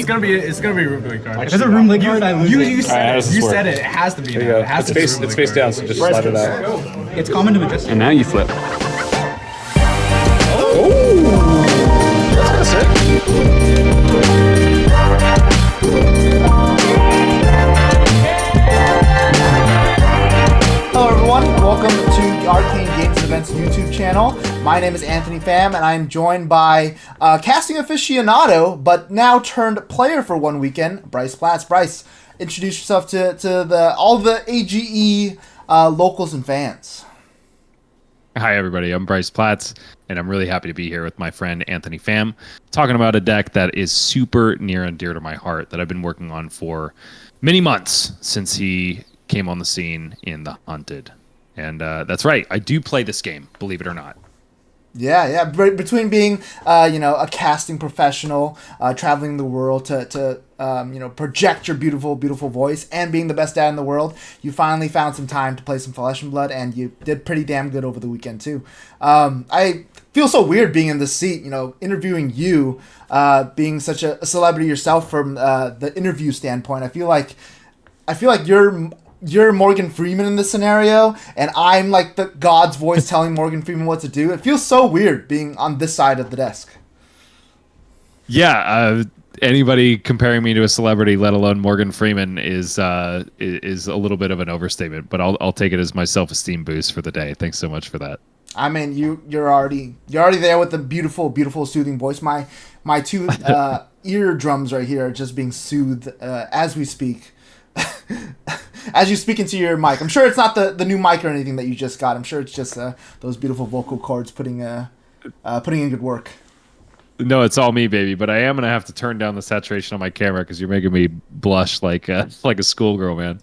It's gonna be a room league card. There's a room league card. I lose it. You said it. It has to be. There you go. It has to It's be a room face league down, card. so just slide it out. It's common to magician. And now you flip. That's sick. Hello everyone, welcome to the Arcane Games and Events YouTube channel. My name is Anthony Pham, and I'm joined by casting aficionado, but now turned player for one weekend, Bryce Platz. Bryce, introduce yourself to all the AGE locals and fans. Hi, everybody. I'm Bryce Platz, and I'm really happy to be here with my friend Anthony Pham, talking about a deck that is super near and dear to my heart that I've been working on for many months since he came on the scene in The Hunted. And that's right. I do play this game, believe it or not. Yeah. Between being, a casting professional, traveling the world to project your beautiful, beautiful voice, and being the best dad in the world, you finally found some time to play some Flesh and Blood, and you did pretty damn good over the weekend too. I feel so weird being in this seat, interviewing you, being such a celebrity yourself from the interview standpoint. I feel like you're Morgan Freeman in this scenario, and I'm like the God's voice telling Morgan Freeman what to do. It feels so weird being on this side of the desk. Yeah, anybody comparing me to a celebrity, let alone Morgan Freeman, is a little bit of an overstatement. But I'll take it as my self-esteem boost for the day. Thanks so much for that. I mean, you're already there with the beautiful, beautiful, soothing voice. My two eardrums right here are just being soothed as we speak. As you speak into your mic. I'm sure it's not the new mic or anything that you just got. I'm sure it's just those beautiful vocal cords putting in good work. No, it's all me, baby. But I am going to have to turn down the saturation on my camera because you're making me blush like a schoolgirl, man.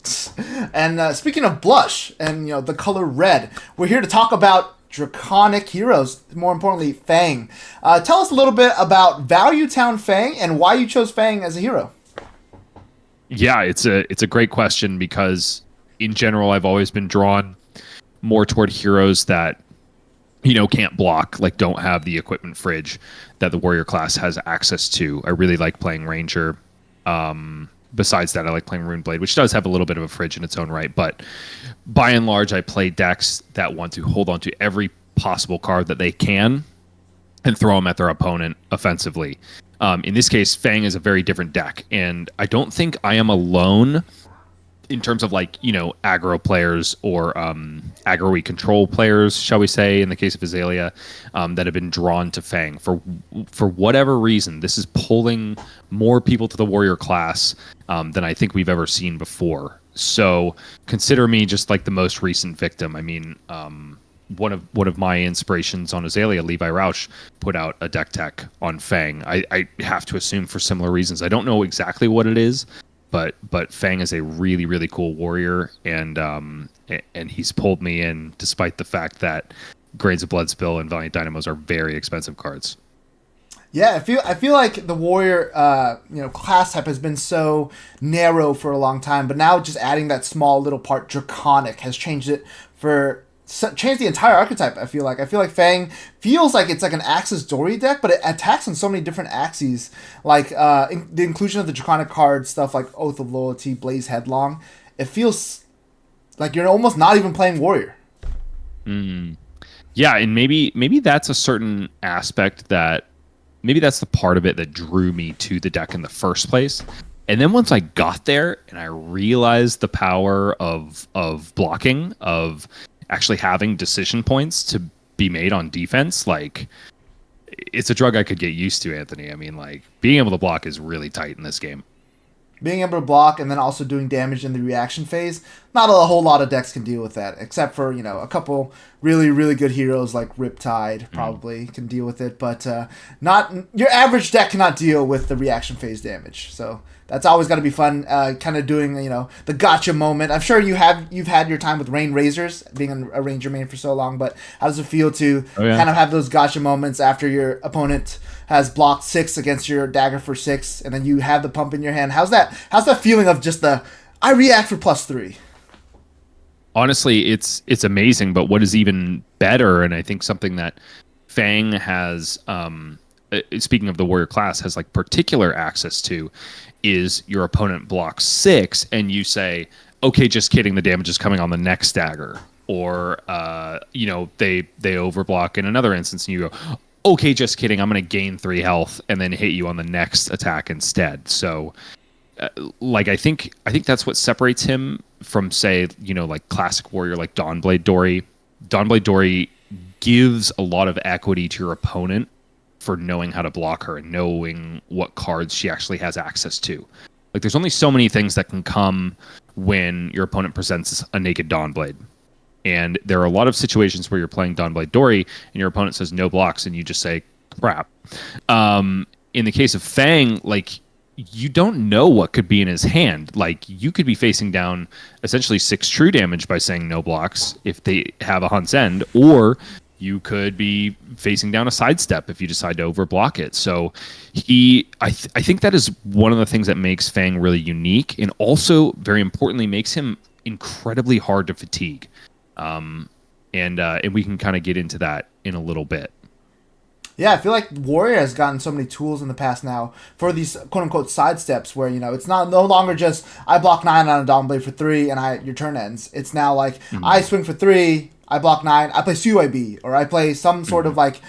And speaking of blush and the color red, we're here to talk about Draconic heroes, more importantly, Fang. Tell us a little bit about Value Town Fang and why you chose Fang as a hero. Yeah, it's a great question because in general, I've always been drawn more toward heroes that, can't block, like don't have the equipment fridge that the warrior class has access to. I really like playing Ranger. Besides that, I like playing Runeblade, which does have a little bit of a fridge in its own right. But by and large, I play decks that want to hold on to every possible card that they can and throw them at their opponent offensively. In this case, Fang is a very different deck, and I don't think I am alone in terms of aggro players or aggro-y control players, shall we say, in the case of Azalea, that have been drawn to Fang. For whatever reason, this is pulling more people to the warrior class than I think we've ever seen before. So consider me just like the most recent victim. I mean, one of my inspirations on Azalea, Levi Rausch, put out a deck tech on Fang. I have to assume for similar reasons. I don't know exactly what it is, but Fang is a really, really cool warrior, and he's pulled me in despite the fact that Grades of Bloodspill and Valiant Dynamos are very expensive cards. Yeah, I feel like the warrior class type has been so narrow for a long time, but now just adding that small little part, Draconic, has changed the entire archetype. I feel like Fang feels like it's like an Axis Dory deck, but it attacks on so many different axes. Like the inclusion of the Draconic card stuff like Oath of Loyalty, Blaze Headlong. It feels like you're almost not even playing warrior. Yeah, and maybe that's a certain aspect maybe that's the part of it that drew me to the deck in the first place. And then once I got there and I realized the power of blocking, of actually having decision points to be made on defense, like it's a drug I could get used to, Anthony. I mean, like being able to block is really tight in this game. Being able to block and then also doing damage in the reaction phase, not a whole lot of decks can deal with that, except for, a couple really, really good heroes like Riptide probably can deal with it, but not your average deck cannot deal with the reaction phase damage. So that's always got to be fun, kind of doing, the gotcha moment. I'm sure you've had your time with Rain Razors, being a Ranger main for so long, but how does it feel to kind of have those gotcha moments after your opponent has blocked 6 against your dagger for 6, and then you have the pump in your hand? How's that feeling of just I react for +3? Honestly, it's amazing, but what is even better, and I think something that Fang has speaking of the warrior class, has like particular access to is your opponent blocks 6 and you say, okay, just kidding, the damage is coming on the next dagger. Or, they overblock in another instance and you go, okay, just kidding, I'm going to gain 3 health and then hit you on the next attack instead. So, I think that's what separates him from, say, like classic warrior like Dawnblade Dory. Dawnblade Dory gives a lot of equity to your opponent for knowing how to block her and knowing what cards she actually has access to. Like, there's only so many things that can come when your opponent presents a naked Dawnblade. And there are a lot of situations where you're playing Dawnblade Dory and your opponent says no blocks and you just say, crap. In the case of Fang, like, you don't know what could be in his hand. Like, you could be facing down essentially 6 true damage by saying no blocks if they have a Hunt's End, or you could be facing down a sidestep if you decide to overblock it. So I think that is one of the things that makes Fang really unique, and also very importantly makes him incredibly hard to fatigue. And we can kind of get into that in a little bit. Yeah, I feel like Warrior has gotten so many tools in the past now for these quote-unquote sidesteps where, it's no longer just I block 9 on a Dawnblade for 3 and your turn ends. It's now like I swing for 3, I block 9, I play CYB, or I play some sort of like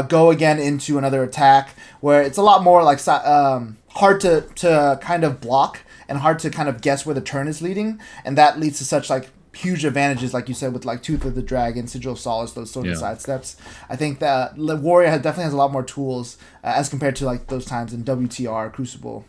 go again into another attack where it's a lot more like hard to kind of block and hard to kind of guess where the turn is leading, and that leads to such like huge advantages, like you said, with like Tooth of the Dragon, Sigil of Solace, those sort of sidesteps. I think that Warrior definitely has a lot more tools as compared to like those times in WTR, Crucible.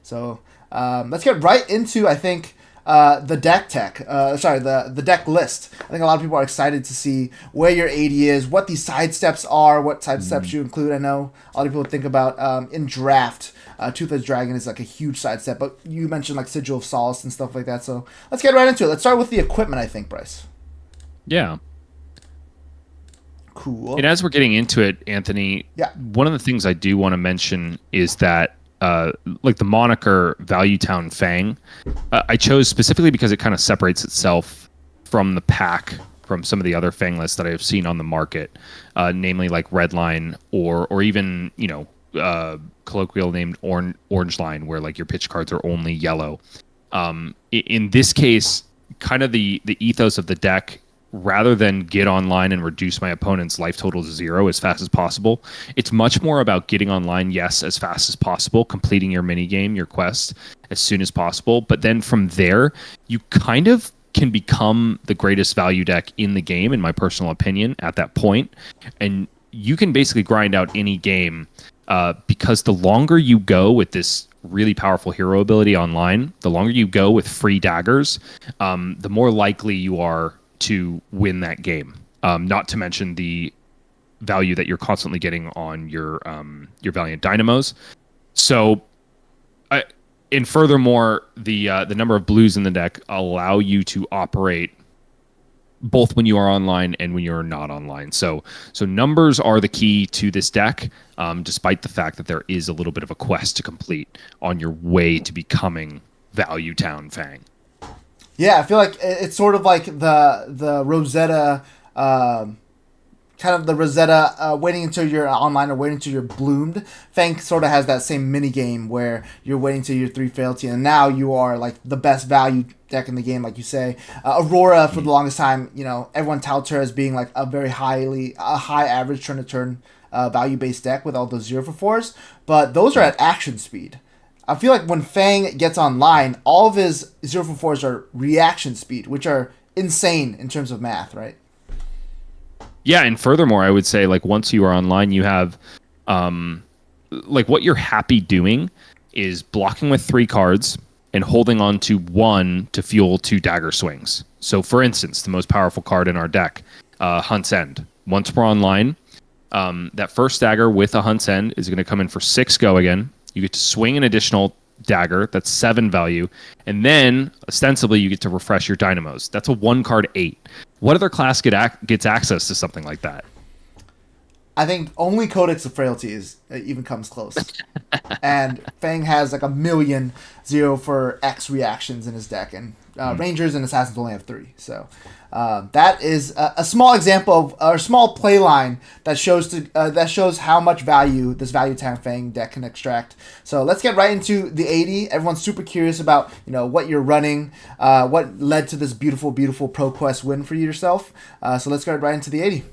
So let's get right into, I think, the deck the deck list. I think a lot of people are excited to see where your 80 is, what these sidesteps are, what sidesteps you include. I know a lot of people think about in draft. Tooth of the Dragon is like a huge sidestep, but you mentioned like Sigil of Solace and stuff like that. So let's get right into it. Let's start with the equipment, I think, Bryce. Yeah. Cool. And as we're getting into it, Anthony, one of the things I do want to mention is that like the moniker Value Town Fang, I chose specifically because it kind of separates itself from the pack, from some of the other Fang lists that I have seen on the market, namely like Redline or even, colloquial named Orange Line, where like your pitch cards are only yellow. In this case, kind of the ethos of the deck, rather than get online and reduce my opponent's life total to 0 as fast as possible, it's much more about getting online, yes, as fast as possible, completing your mini game, your quest, as soon as possible. But then from there, you kind of can become the greatest value deck in the game, in my personal opinion, at that point. And you can basically grind out any game, because the longer you go with this really powerful hero ability online, the longer you go with free daggers, the more likely you are to win that game. Not to mention the value that you're constantly getting on your Valiant Dynamos. So, and furthermore, the number of blues in the deck allow you to operate both when you are online and when you're not online. So numbers are the key to this deck, despite the fact that there is a little bit of a quest to complete on your way to becoming Value Town Fang. Yeah, I feel like it's sort of like the Rosetta, kind of the Rosetta, waiting until you're online or waiting until you're bloomed. Fang sort of has that same mini game where you're waiting till you're 3 fealty, and now you are like the best value deck in the game, like you say. Aurora, for the longest time, everyone touts her as being like a very high average turn to turn value based deck with all those 0 for 4s, but those are at action speed. I feel like when Fang gets online, all of his 0 for 4s are reaction speed, which are insane in terms of math, right? Yeah, and furthermore, I would say, like, once you are online, you have, like, what you're happy doing is blocking with 3 cards and holding on to 1 to fuel 2 dagger swings. So, for instance, the most powerful card in our deck, Hunt's End. Once we're online, that first dagger with a Hunt's End is going to come in for 6 go again. You get to swing an additional dagger, that's 7 value, and then ostensibly you get to refresh your dynamos. That's a 1-card 8. What other class gets access to something like that? I think only Codex of Frailties even comes close. And Fang has like a million 0 for X reactions in his deck, and Rangers and Assassins only have 3. So that is a small example of a small play line that shows how much value this Value Time Fang deck can extract. So let's get right into the 80. Everyone's super curious about what you're running, what led to this beautiful ProQuest win for yourself. So let's get right into the 80.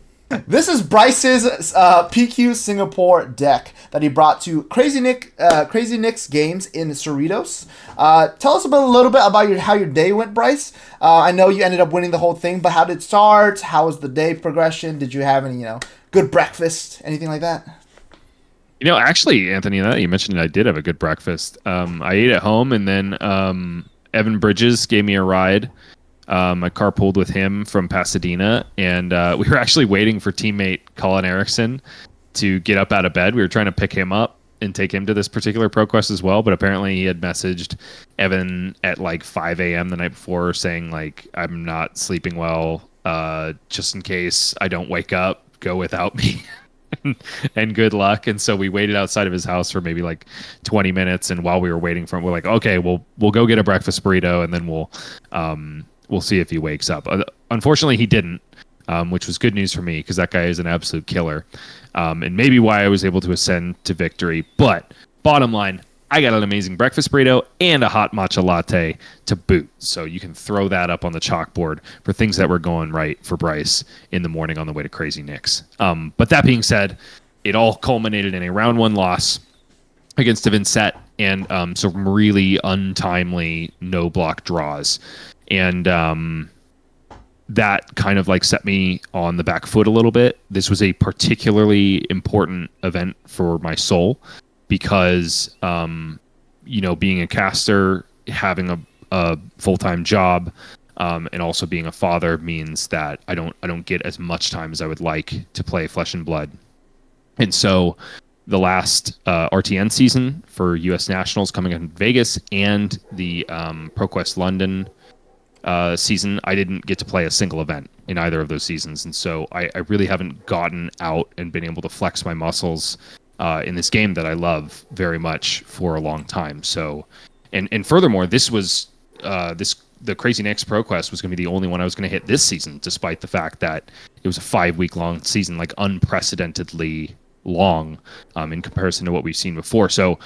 This is Bryce's PQ Singapore deck that he brought to Crazy Nick's games in Cerritos. Tell us a little bit about how your day went, Bryce. I know you ended up winning the whole thing, but how did it start? How was the day progression? Did you have any good breakfast, anything like that? Actually, Anthony, now that you mentioned it, I did have a good breakfast. I ate at home, and then Evan Bridges gave me a ride. I carpooled with him from Pasadena, and we were actually waiting for teammate Colin Erickson to get up out of bed. We were trying to pick him up and take him to this particular ProQuest as well, but apparently he had messaged Evan at like 5 a.m. the night before saying, like, I'm not sleeping well, just in case I don't wake up, go without me. And good luck. And so we waited outside of his house for maybe like 20 minutes, and while we were waiting for him, we're like, okay, we'll go get a breakfast burrito, and then we'll see if he wakes up. Unfortunately, he didn't, which was good news for me because that guy is an absolute killer, and maybe why I was able to ascend to victory. But bottom line, I got an amazing breakfast burrito and a hot matcha latte to boot. So you can throw that up on the chalkboard for things that were going right for Bryce in the morning on the way to Crazy Nick's. But that being said, it all culminated in a round 1 loss against Vincent and some really untimely no block draws. And that kind of like set me on the back foot a little bit. This was a particularly important event for my soul because, being a caster, having a full-time job, and also being a father means that I don't get as much time as I would like to play Flesh and Blood. And so the last RTN season for U.S. Nationals coming in Vegas and the ProQuest London season, I didn't get to play a single event in either of those seasons. And so I really haven't gotten out and been able to flex my muscles in this game that I love very much for a long time. So, and furthermore, this was the Crazy Nick's ProQuest was going to be the only one I was going to hit this season, despite the fact that it was a 5-week long season, like unprecedentedly long in comparison to what we've seen before. So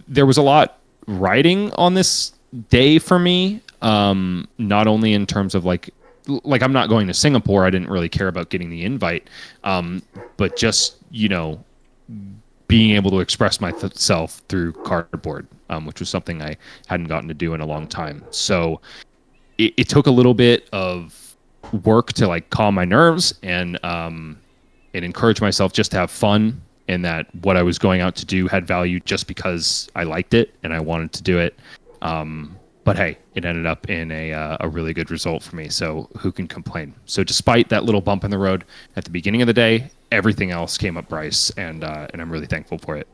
there was a lot riding on this day for me, not only in terms of like I'm not going to Singapore. I didn't really care about getting the invite, but just, being able to express myself through cardboard, which was something I hadn't gotten to do in a long time. So it took a little bit of work to like calm my nerves and encourage myself just to have fun, and that what I was going out to do had value just because I liked it and I wanted to do it. But hey, it ended up in a really good result for me, so who can complain? So despite that little bump in the road at the beginning of the day, everything else came up Bryce, and I'm really thankful for it.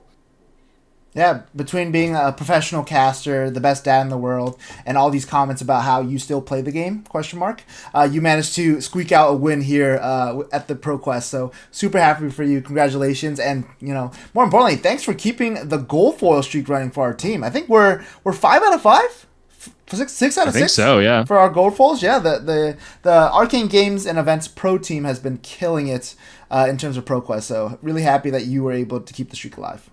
Yeah, between being a professional caster, the best dad in the world, and all these comments about how you still play the game, you managed to squeak out a win here at the ProQuest. So super happy for you. Congratulations. And, more importantly, thanks for keeping the gold foil streak running for our team. I think we're 5 out of 5? 6 out of 6? I think so, yeah. For our gold foils, yeah. The Arcane Games and Events Pro team has been killing it in terms of ProQuest. So really happy that you were able to keep the streak alive.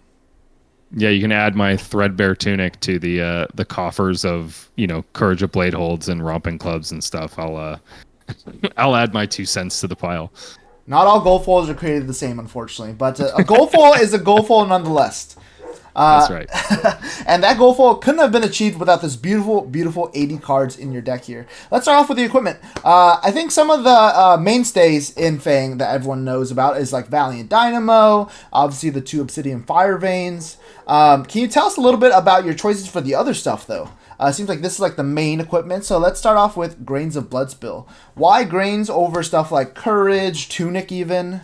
Yeah, you can add my threadbare tunic to the coffers of Courage of Bladeholds and Romping Clubs and stuff. I'll add my 2 cents to the pile. Not all gold foils are created the same, unfortunately, but a gold foil is a gold foil nonetheless. That's right. And that gold foil couldn't have been achieved without this beautiful 80 cards in your deck here. Let's start off with the equipment. I think some of the mainstays in Fang that everyone knows about is like Valiant Dynamo, obviously the 2 Obsidian Fire Veins. Can you tell us a little bit about your choices for the other stuff, though? It seems like this is like the main equipment. So let's start off with Grains of Bloodspill. Why Grains over stuff like Courage, Tunic even?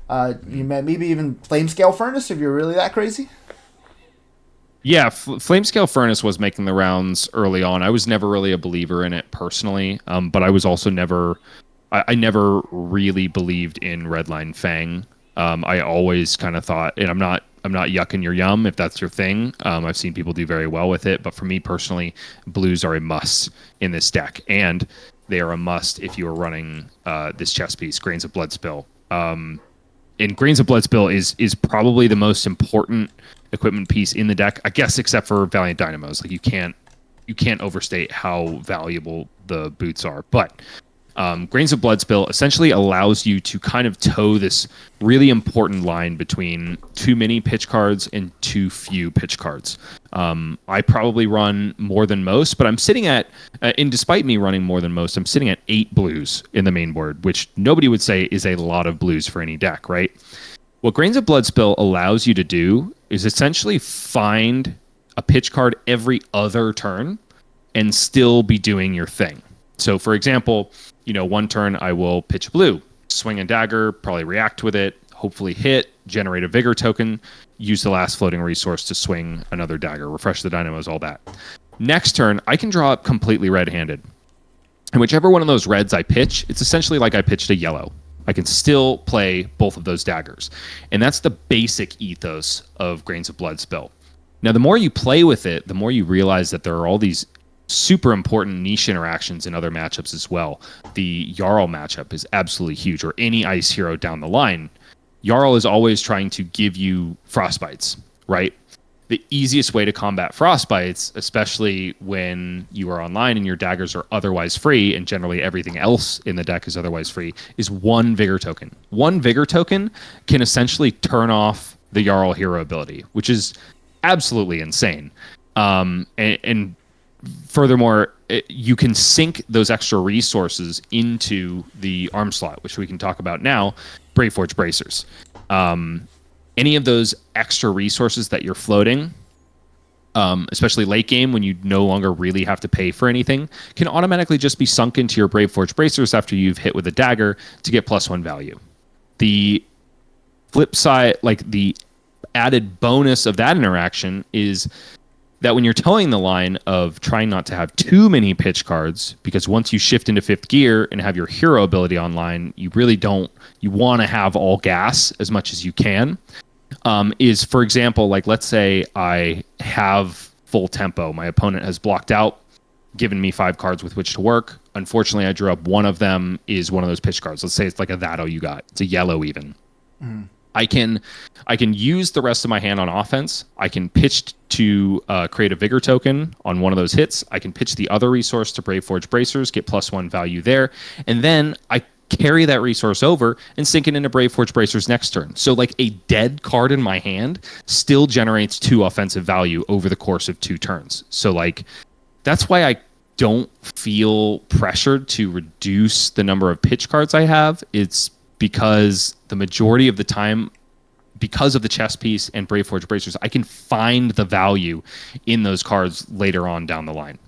Maybe even Flamescale Furnace if you're really that crazy? Yeah, Flamescale Furnace was making the rounds early on. I was never really a believer in it personally, but I was also never really believed in Redline Fang. I always kind of thought, and I'm not yucking your yum if that's your thing. I've seen people do very well with it, but for me personally, blues are a must in this deck, and they are a must if you are running this chess piece, Grains of Bloodspill. And Grains of Bloodspill is probably the most important equipment piece in the deck, I guess, except for Valiant Dynamos. Like you can't overstate how valuable the boots are, but. Grains of Bloodspill essentially allows you to kind of toe this really important line between too many pitch cards and too few pitch cards. I probably run more than most, but I'm sitting at, and despite me running more than most, I'm sitting at 8 blues in the main board, which nobody would say is a lot of blues for any deck, right? What Grains of Bloodspill allows you to do is essentially find a pitch card every other turn and still be doing your thing. So, for example, one turn I will pitch blue, swing a dagger, probably react with it, hopefully hit, generate a vigor token, use the last floating resource to swing another dagger, refresh the dynamos, all that. Next turn, I can draw up completely red-handed. And whichever one of those reds I pitch, it's essentially like I pitched a yellow. I can still play both of those daggers. And that's the basic ethos of Grains of Bloodspill. Now, the more you play with it, the more you realize that there are all these super important niche interactions in other matchups as well. The Jarl matchup is absolutely huge, or any ice hero down the line. Jarl is always trying to give you frostbites, right? The easiest way to combat frostbites, especially when you are online and your daggers are otherwise free, and generally everything else in the deck is otherwise free, is one vigor token. One vigor token can essentially turn off the Jarl hero ability, which is absolutely insane. And furthermore, you can sink those extra resources into the arm slot, which we can talk about now, Braveforge Bracers. Any of those extra resources that you're floating, especially late game when you no longer really have to pay for anything, can automatically just be sunk into your Braveforge Bracers after you've hit with a dagger to get +1 value. The flip side, like the added bonus of that interaction, is that when you're towing the line of trying not to have too many pitch cards, because once you shift into 5th gear and have your hero ability online, you want to have all gas as much as you can, is, for example, like let's say I have full tempo. My opponent has blocked out, given me 5 cards with which to work. Unfortunately, I drew up one of them is one of those pitch cards. Let's say it's like a Thatto you got. It's a yellow even. I can use the rest of my hand on offense. I can pitch to create a vigor token on one of those hits. I can pitch the other resource to Braveforge Bracers, get +1 value there, and then I carry that resource over and sink it into Braveforge Bracers next turn. So like a dead card in my hand still generates 2 offensive value over the course of 2 turns. So like that's why I don't feel pressured to reduce the number of pitch cards I have. It's because the majority of the time, because of the chess piece and Braveforge Bracers, I can find the value in those cards later on down the line.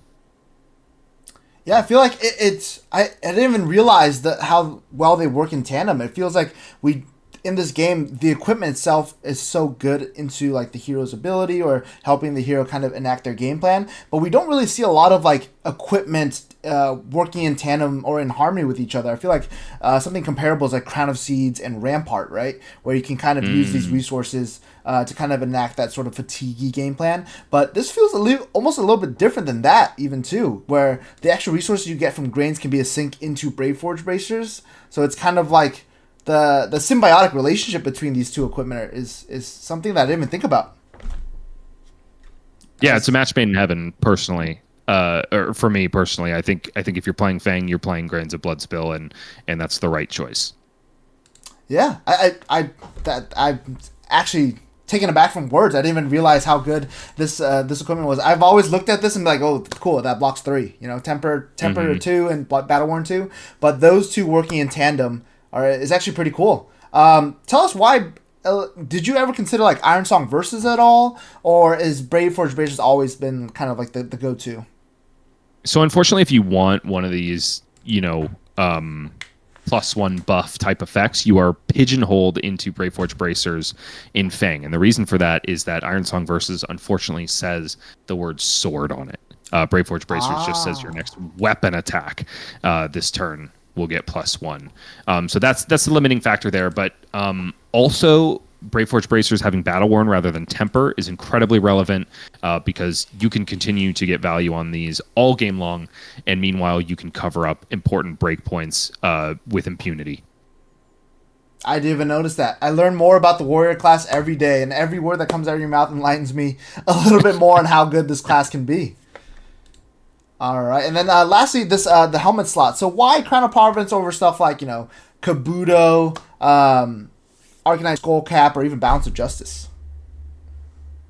Yeah, I feel like I didn't even realize how well they work in tandem. It feels like in this game, the equipment itself is so good into like the hero's ability or helping the hero kind of enact their game plan, but we don't really see a lot of like equipment working in tandem or in harmony with each other. I feel like something comparable is like Crown of Seeds and Rampart, right? Where you can kind of use these resources to kind of enact that sort of fatigue game plan. But this feels almost a little bit different than that even too, where the extra resources you get from Grains can be a sink into Braveforge Bracers. So it's kind of like the symbiotic relationship between these two equipment is something that I didn't even think about. Yeah, it's a match made in heaven, personally. Or for me personally, I think if you're playing Fang, you're playing Grains of Bloodspill, and that's the right choice. Yeah, I'm actually taken aback from words. I didn't even realize how good this equipment was. I've always looked at this and be like, oh, cool, that blocks 3. Temper 2 and Battle Worn 2, but those two working in tandem is actually pretty cool. Tell us why. Did you ever consider like Iron Song Versus at all, or is Braveforge Bracers always been kind of like the go-to? So unfortunately, if you want one of these, +1 buff type effects, you are pigeonholed into Braveforge Bracers in Fang, and the reason for that is that Iron Song Versus unfortunately says the word sword on it. Braveforge Bracers just says your next weapon attack this turn will get +1. So that's the limiting factor there. But also, Braveforge Bracers having Battle Worn rather than Temper is incredibly relevant because you can continue to get value on these all game long, and meanwhile you can cover up important breakpoints with impunity. I didn't even notice that. I learn more about the warrior class every day, and every word that comes out of your mouth enlightens me a little bit more on how good this class can be. All right, and then lastly, this the helmet slot. So why Crown of Providence over stuff like Kabuto, Arcanine Skullcap, or even Balance of Justice?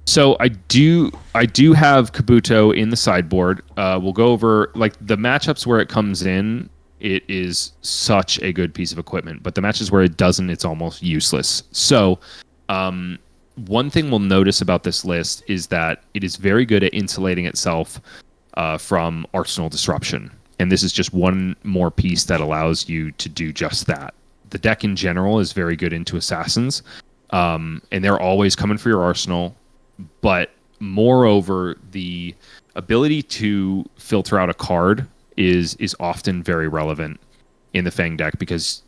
So I do have Kabuto in the sideboard. We'll go over like the matchups where it comes in. It is such a good piece of equipment, but the matches where it doesn't, it's almost useless. So one thing we'll notice about this list is that it is very good at insulating itself from Arsenal Disruption. And this is just one more piece that allows you to do just that. The deck in general is very good into Assassins, and they're always coming for your Arsenal. But moreover, the ability to filter out a card is often very relevant in the Fang deck, because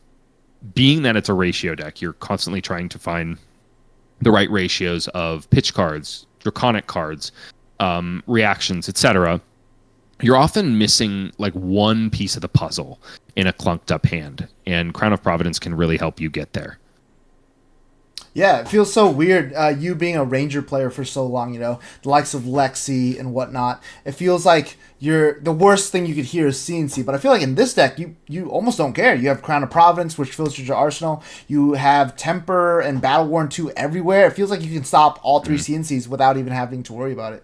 being that it's a ratio deck, you're constantly trying to find the right ratios of pitch cards, draconic cards, reactions, etc. You're often missing like one piece of the puzzle in a clunked up hand, and Crown of Providence can really help you get there. Yeah, it feels so weird, you being a Ranger player for so long, the likes of Lexi and whatnot. It feels like the worst thing you could hear is CNC, but I feel like in this deck, you almost don't care. You have Crown of Providence, which filters your arsenal. You have Temper and Battle Worn 2 everywhere. It feels like you can stop all three CNCs without even having to worry about it.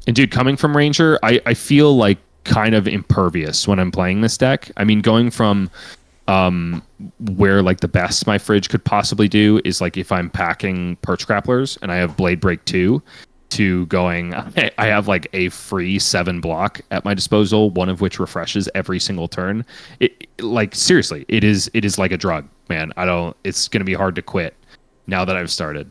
And dude, coming from Ranger, I feel like kind of impervious when I'm playing this deck. I mean, going from where like the best my fridge could possibly do is like if I'm packing Perch Grapplers and I have Blade Break 2 to going, I have like a free 7 block at my disposal, one of which refreshes every single turn. Like seriously, it is like a drug, man. It's going to be hard to quit now that I've started.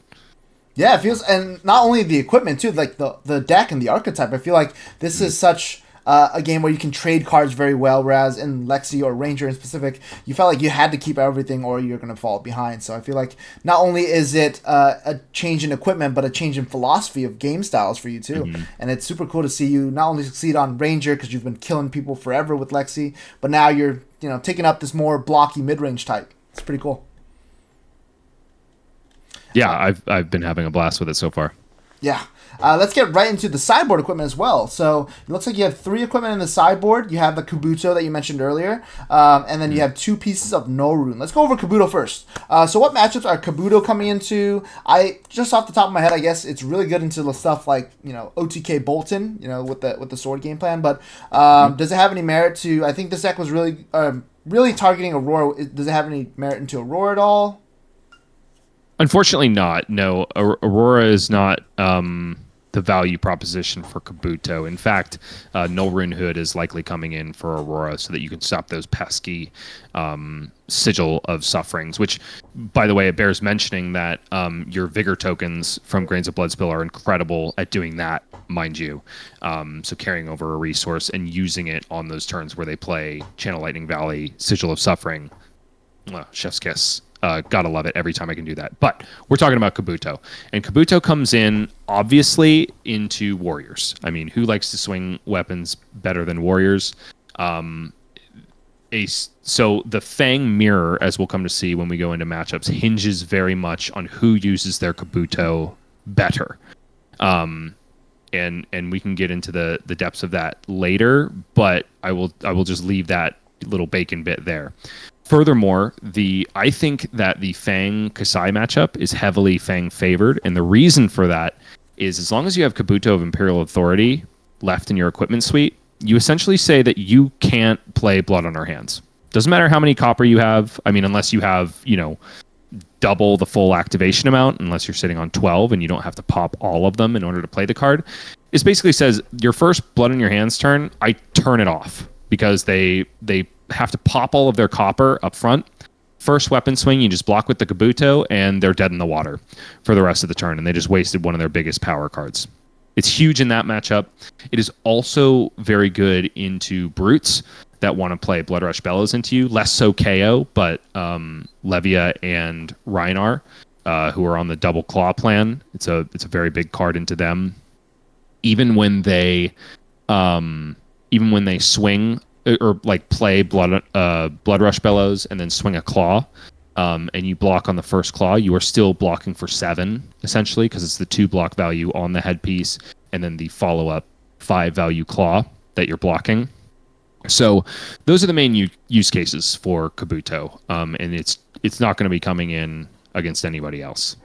Yeah, it feels, and not only the equipment too, like the deck and the archetype. I feel like this is such a game where you can trade cards very well, whereas in Lexi or Ranger in specific, you felt like you had to keep everything or you're going to fall behind. So I feel like not only is it a change in equipment, but a change in philosophy of game styles for you too. Mm-hmm. And it's super cool to see you not only succeed on Ranger because you've been killing people forever with Lexi, but now you're taking up this more blocky mid-range type. It's pretty cool. Yeah, I've been having a blast with it so far. Yeah. Let's get right into the sideboard equipment as well. So it looks like you have 3 equipment in the sideboard. You have the Kabuto that you mentioned earlier, and then you have 2 pieces of No Rune. Let's go over Kabuto first. So what matchups are Kabuto coming into? Just off the top of my head, I guess it's really good into the stuff like OTK Bolton, with the sword game plan. But does it have any merit to? I think this deck was really targeting Aurora. Does it have any merit into Aurora at all? Unfortunately not. No, Aurora is not the value proposition for Kabuto. In fact, Null Rune Hood is likely coming in for Aurora so that you can stop those pesky Sigil of Sufferings, which, by the way, it bears mentioning that your Vigor tokens from Grains of Bloodspill are incredible at doing that, mind you. So carrying over a resource and using it on those turns where they play Channel Lightning Valley, Sigil of Suffering, chef's kiss. Gotta love it every time I can do that. But we're talking about Kabuto. And Kabuto comes in, obviously, into Warriors. I mean, who likes to swing weapons better than Warriors? So the Fang mirror, as we'll come to see when we go into matchups, hinges very much on who uses their Kabuto better. And we can get into the depths of that later, but I will just leave that little bacon bit there. Furthermore, I think that the Fang Kasai matchup is heavily Fang favored, and the reason for that is as long as you have Kabuto of Imperial Authority left in your equipment suite, you essentially say that you can't play Blood on Our Hands. Doesn't matter how many copper you have. I mean, unless you have, double the full activation amount, unless you're sitting on 12 and you don't have to pop all of them in order to play the card. It basically says your first Blood on Your Hands turn, I turn it off because they have to pop all of their copper up front. First weapon swing, you just block with the Kabuto, and they're dead in the water for the rest of the turn, and they just wasted one of their biggest power cards. It's huge in that matchup. It is also very good into Brutes that want to play Blood Rush Bellows into you. Less so KO, but Levia and Rhinar who are on the double claw plan. It's a very big card into them. Even when they swing or like play blood rush bellows and then swing a claw, and you block on the first claw, you are still blocking for 7 essentially, because it's the 2 block value on the headpiece and then the follow up 5 value claw that you're blocking. So those are the main use cases for Kabuto, and it's not going to be coming in against anybody else.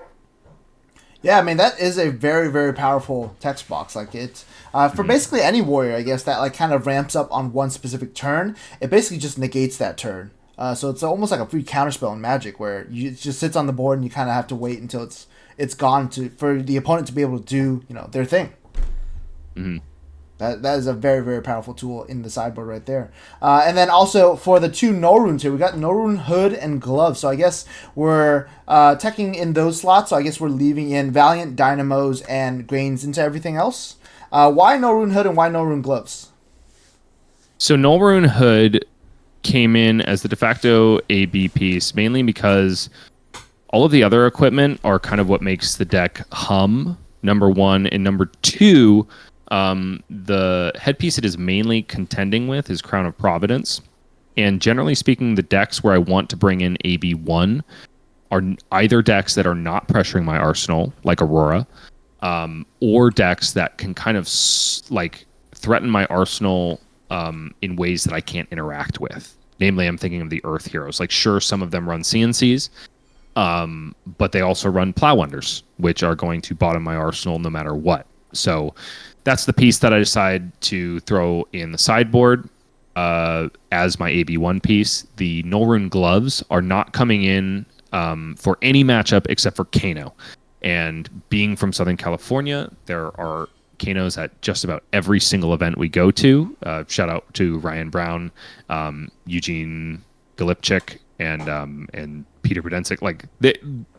Yeah, I mean, that is a very, very powerful text box. Like, it's for basically any warrior, I guess, that like kind of ramps up on one specific turn. It basically just negates that turn. So it's almost like a free counterspell in Magic, where it just sits on the board and you kind of have to wait until it's gone for the opponent to be able to do their thing. Mm-hmm. That is a very, very powerful tool in the sideboard right there. And then also for the 2 no runes here, we got no rune hood and gloves. So I guess we're teching in those slots. So I guess we're leaving in Valiant, Dynamos, and Grains into everything else. Why no rune hood and why no rune gloves? So no rune hood came in as the de facto AB piece, mainly because all of the other equipment are kind of what makes the deck hum, number 1. And number 2, the headpiece it is mainly contending with is Crown of Providence. And generally speaking, the decks where I want to bring in AB1 are either decks that are not pressuring my arsenal, like Aurora, or decks that can kind of like threaten my arsenal in ways that I can't interact with. Namely, I'm thinking of the Earth heroes. Like, sure, some of them run CNCs, but they also run Plow Unders, which are going to bottom my arsenal no matter what. So that's the piece that I decide to throw in the sideboard as my AB1 piece. The Null Rune gloves are not coming in for any matchup except for Kano. And being from Southern California, there are Kanos at just about every single event we go to. Shout out to Ryan Brown, Eugene Galipchik, and Peter Budensic. Like,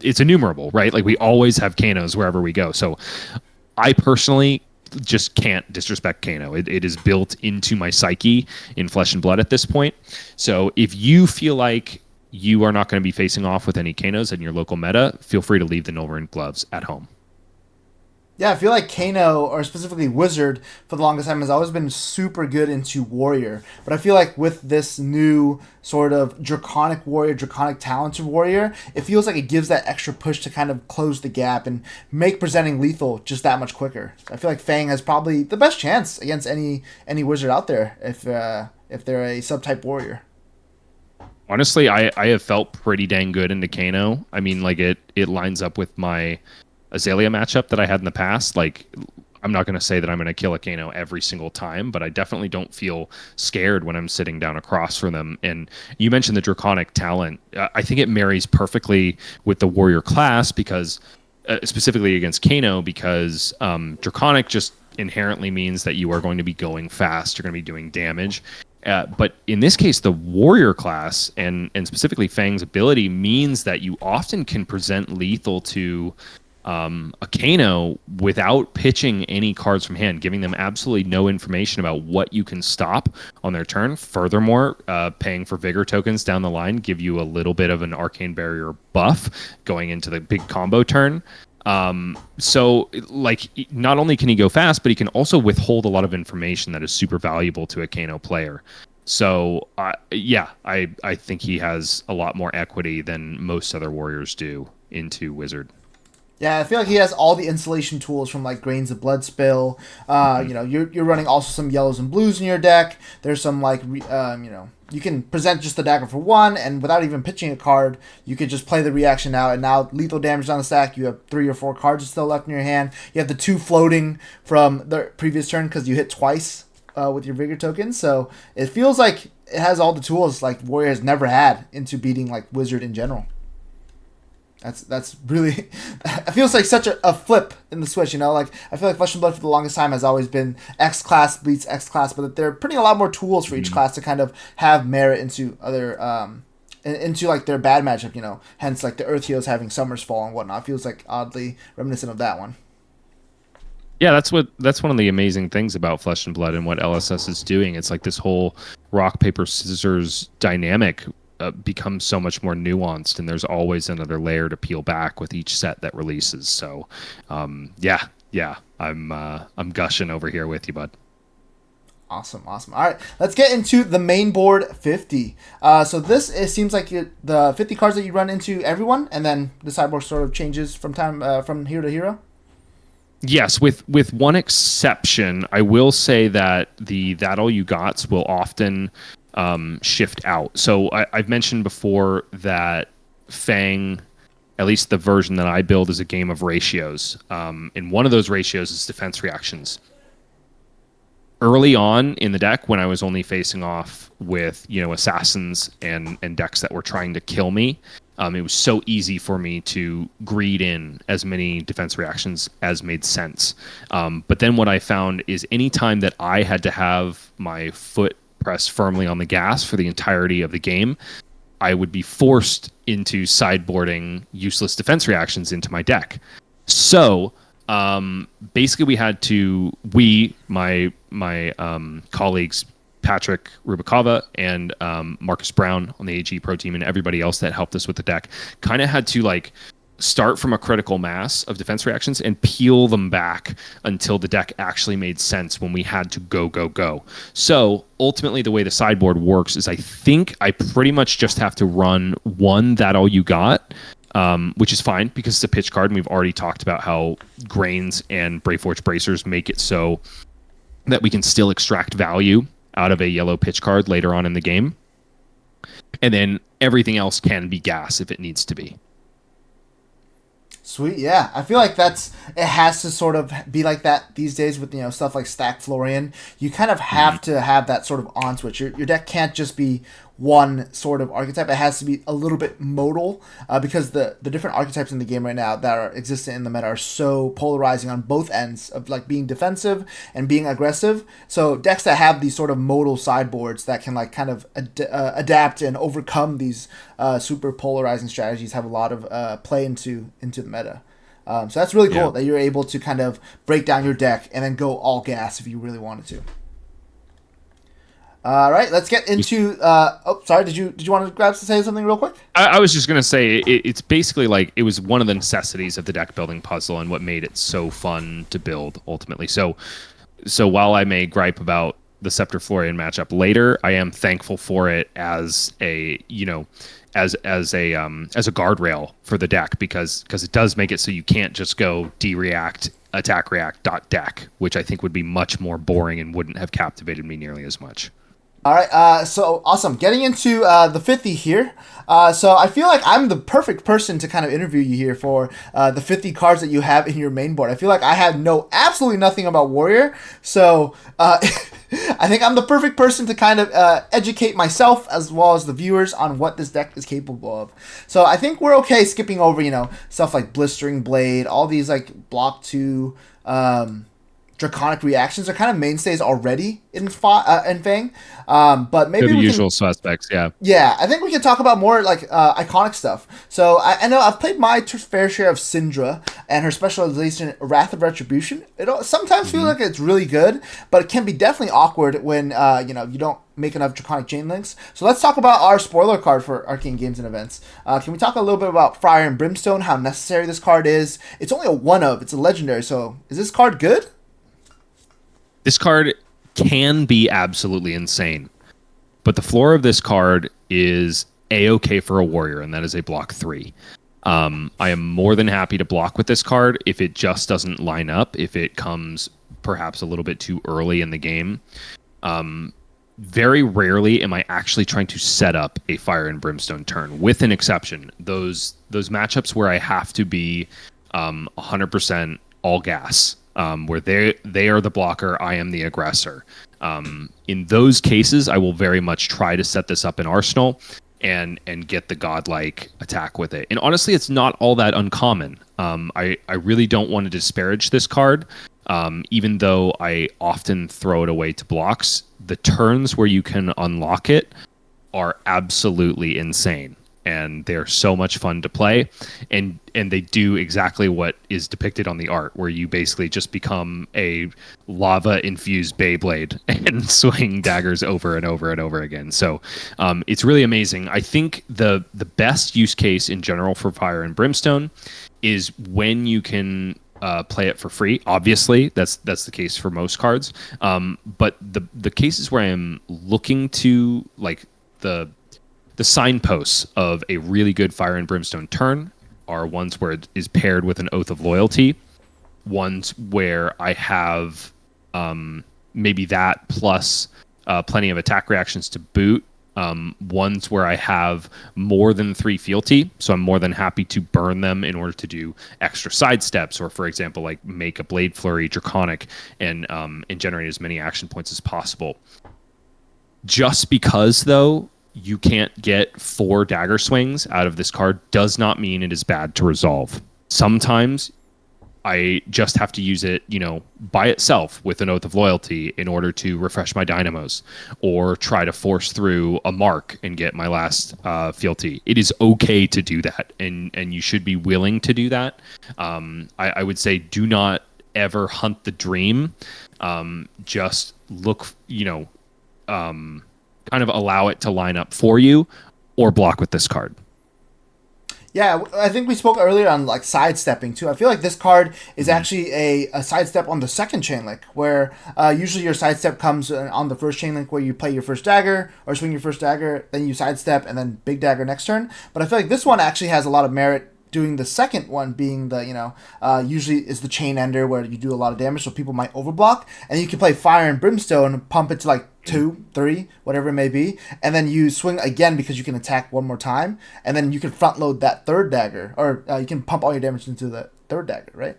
it's innumerable, right? Like, we always have Kanos wherever we go. So I personally just can't disrespect Kano. It is built into my psyche in Flesh and Blood at this point. So if you feel like you are not going to be facing off with any Kanos in your local meta, feel free to leave the Null Rune gloves at home. Yeah, I feel like Kano, or specifically Wizard, for the longest time has always been super good into Warrior. But I feel like with this new sort of Draconic Warrior, Draconic Talented Warrior, it feels like it gives that extra push to kind of close the gap and make presenting lethal just that much quicker. I feel like Fang has probably the best chance against any Wizard out there if they're a subtype Warrior. Honestly, I have felt pretty dang good into Kano. I mean, like, it lines up with my Azalea matchup that I had in the past. Like, I'm not going to say that I'm going to kill a Kano every single time, but I definitely don't feel scared when I'm sitting down across from them. And you mentioned the Draconic talent. I think it marries perfectly with the Warrior class because, specifically against Kano, because Draconic just inherently means that you are going to be going fast, you're going to be doing damage. But in this case, the Warrior class and specifically Fang's ability means that you often can present lethal to a Kano without pitching any cards from hand, giving them absolutely no information about what you can stop on their turn. Furthermore, paying for Vigor tokens down the line give you a little bit of an Arcane Barrier buff going into the big combo turn. So, like, not only can he go fast, but he can also withhold a lot of information that is super valuable to a Kano player. So, yeah, I think he has a lot more equity than most other warriors do into Wizard. Yeah, I feel like he has all the installation tools from like Grains of Blood Spill. You're running also some yellows and blues in your deck. There's some you can present just the dagger for 1, and without even pitching a card, you could just play the reaction out, and now lethal damage on the stack. You have 3 or 4 cards still left in your hand. You have the 2 floating from the previous turn because you hit twice with your Vigor token. So it feels like it has all the tools like Warrior has never had into beating like Wizard in general. That's really, it feels like such a flip in the switch, like I feel like Flesh and Blood for the longest time has always been X class beats X class, but they're putting a lot more tools for each class to kind of have merit into other, into like their bad matchup, hence like the Earth Heroes having Summer's Fall and whatnot. It feels like oddly reminiscent of that one. Yeah, that's one of the amazing things about Flesh and Blood and what LSS is doing. It's like this whole rock, paper, scissors dynamic becomes so much more nuanced, and there's always another layer to peel back with each set that releases. So, yeah, I'm gushing over here with you, bud. Awesome. All right, let's get into the main board 50. So this seems like the 50 cards that you run into everyone, and then the sideboard sort of changes from hero to hero. Yes, with one exception, I will say that that all you gots will often shift out. So I've mentioned before that Fang, at least the version that I build, is a game of ratios. And one of those ratios is defense reactions. Early on in the deck, when I was only facing off with assassins and decks that were trying to kill me, it was so easy for me to greed in as many defense reactions as made sense. But then what I found is anytime that I had to have my foot pressed firmly on the gas for the entirety of the game, I would be forced into sideboarding useless defense reactions into my deck. So basically my colleagues Patrick Rubikava and Marcus Brown on the AG Pro team and everybody else that helped us with the deck kind of had to start from a critical mass of defense reactions and peel them back until the deck actually made sense when we had to go. So ultimately the way the sideboard works is I think I pretty much just have to run one That All You Got, which is fine because it's a pitch card, and we've already talked about how Grains and Braveforge Bracers make it so that we can still extract value out of a yellow pitch card later on in the game. And then everything else can be gas if it needs to be. Sweet, yeah. I feel like it has to sort of be like that these days with stuff like Stack Florian. You kind of have to have that sort of on switch. Your deck can't just be one sort of archetype. It has to be a little bit modal because the different archetypes in the game right now that are existent in the meta are so polarizing on both ends of being defensive and being aggressive. So decks that have these sort of modal sideboards that can kind of adapt and overcome these super polarizing strategies have a lot of play into the meta. So that's really cool that you're able to kind of break down your deck and then go all gas if you really wanted to. All right, let's get into. Sorry, did you want to say something real quick? I was just gonna say it's basically it was one of the necessities of the deck building puzzle and what made it so fun to build ultimately. So while I may gripe about the Scepter Florian matchup later, I am thankful for it as a as a guardrail for the deck because it does make it so you can't just go de-react, attack react .deck, which I think would be much more boring and wouldn't have captivated me nearly as much. All right, so awesome. Getting into the 50 here. So I feel like I'm the perfect person to kind of interview you here for the 50 cards that you have in your main board. I feel like I have absolutely nothing about Warrior, so I think I'm the perfect person to kind of educate myself as well as the viewers on what this deck is capable of. So I think we're okay skipping over, stuff like Blistering Blade, all these block 2 Draconic reactions are kind of mainstays already in Fang, but maybe the usual suspects. Yeah, I think we can talk about more iconic stuff. So I know I've played my fair share of Syndra and her specialization, Wrath of Retribution. It sometimes feels like it's really good, but it can be definitely awkward when you don't make enough Draconic Chain Links. So let's talk about our spoiler card for Arcane Games and Events. Can we talk a little bit about Fire and Brimstone, how necessary this card is? It's only a 1-of, it's a legendary, so is this card good? This card can be absolutely insane, but the floor of this card is A-okay for a warrior, and that is a block 3. I am more than happy to block with this card if it just doesn't line up, if it comes perhaps a little bit too early in the game. Very rarely am I actually trying to set up a Fire and Brimstone turn, with an exception. Those matchups where I have to be 100% all gas. Where they are the blocker, I am the aggressor. In those cases, I will very much try to set this up in Arsenal and get the godlike attack with it. And honestly, it's not all that uncommon. I really don't want to disparage this card, even though I often throw it away to blocks. The turns where you can unlock it are absolutely insane. and they're so much fun to play, and they do exactly what is depicted on the art, where you basically just become a lava infused Beyblade and swing daggers over and over and over again. So it's really amazing. I think the best use case in general for Fire and Brimstone is when you can play it for free. Obviously, that's the case for most cards. But the cases where I'm looking to like the signposts of a really good Fire and Brimstone turn are ones where it is paired with an Oath of Loyalty, ones where I have maybe that plus plenty of attack reactions to boot, ones where I have more than 3 fealty, so I'm more than happy to burn them in order to do extra side steps, or for example, like make a Blade Flurry Draconic and generate as many action points as possible. Just because, though, you can't get 4 dagger swings out of this card does not mean it is bad to resolve. Sometimes I just have to use it, by itself with an Oath of Loyalty in order to refresh my dynamos, or try to force through a mark and get my last fealty. It is okay to do that, and you should be willing to do that. I would say do not ever hunt the dream. Just look, kind of allow it to line up for you, or block with this card. Yeah, I think we spoke earlier on like sidestepping too. I feel like this card is actually a sidestep on the second chain link, where usually your sidestep comes on the first chain link where you play your first dagger or swing your first dagger, then you sidestep and then big dagger next turn. But I feel like this one actually has a lot of merit doing the second one being the, usually is the chain ender where you do a lot of damage, so people might overblock, and you can play Fire and Brimstone, pump it to like 2, 3, whatever it may be, and then you swing again because you can attack one more time, and then you can front load that third dagger, or you can pump all your damage into the third dagger, right?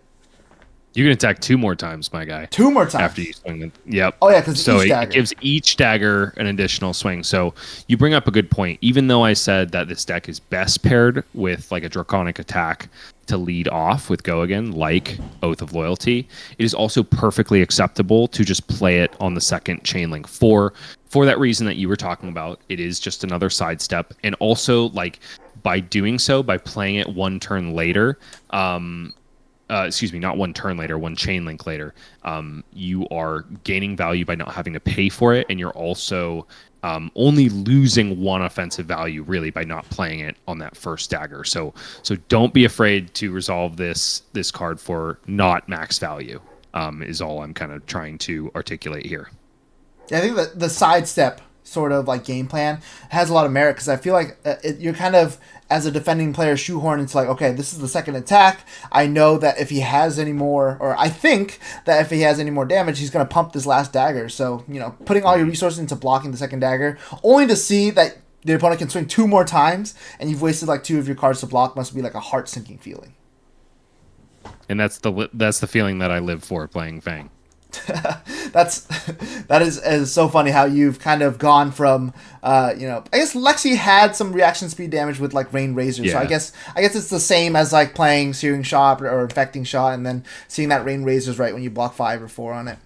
You can attack 2 more times, my guy. 2 more times after you swing them. Yep. Oh yeah, because so it gives each dagger an additional swing. So you bring up a good point. Even though I said that this deck is best paired with like a draconic attack to lead off with Go Again, like Oath of Loyalty, it is also perfectly acceptable to just play it on the second chain link for that reason that you were talking about. It is just another sidestep, and also like by doing so, by playing it one turn later. Not one turn later, one chain link later. You are gaining value by not having to pay for it, and you're also only losing 1 offensive value really by not playing it on that first dagger. So don't be afraid to resolve this card for not max value. Is all I'm kind of trying to articulate here. Yeah, I think that the sidestep sort of like game plan has a lot of merit, because I feel like you're kind of, as a defending player, shoehorn into like, okay, this is the second attack. I know that if he has any more, or I think that if he has any more damage, he's going to pump this last dagger. So, putting all your resources into blocking the second dagger, only to see that the opponent can swing 2 more times, and you've wasted like 2 of your cards to block, must be like a heart-sinking feeling. And that's the feeling that I live for playing Fang. that is so funny how you've kind of gone from I guess Lexi had some reaction speed damage with like Rain Razor, so I guess it's the same as like playing Searing Shot or Infecting Shot, and then seeing that Rain Razor's right when you block 5 or 4 on it.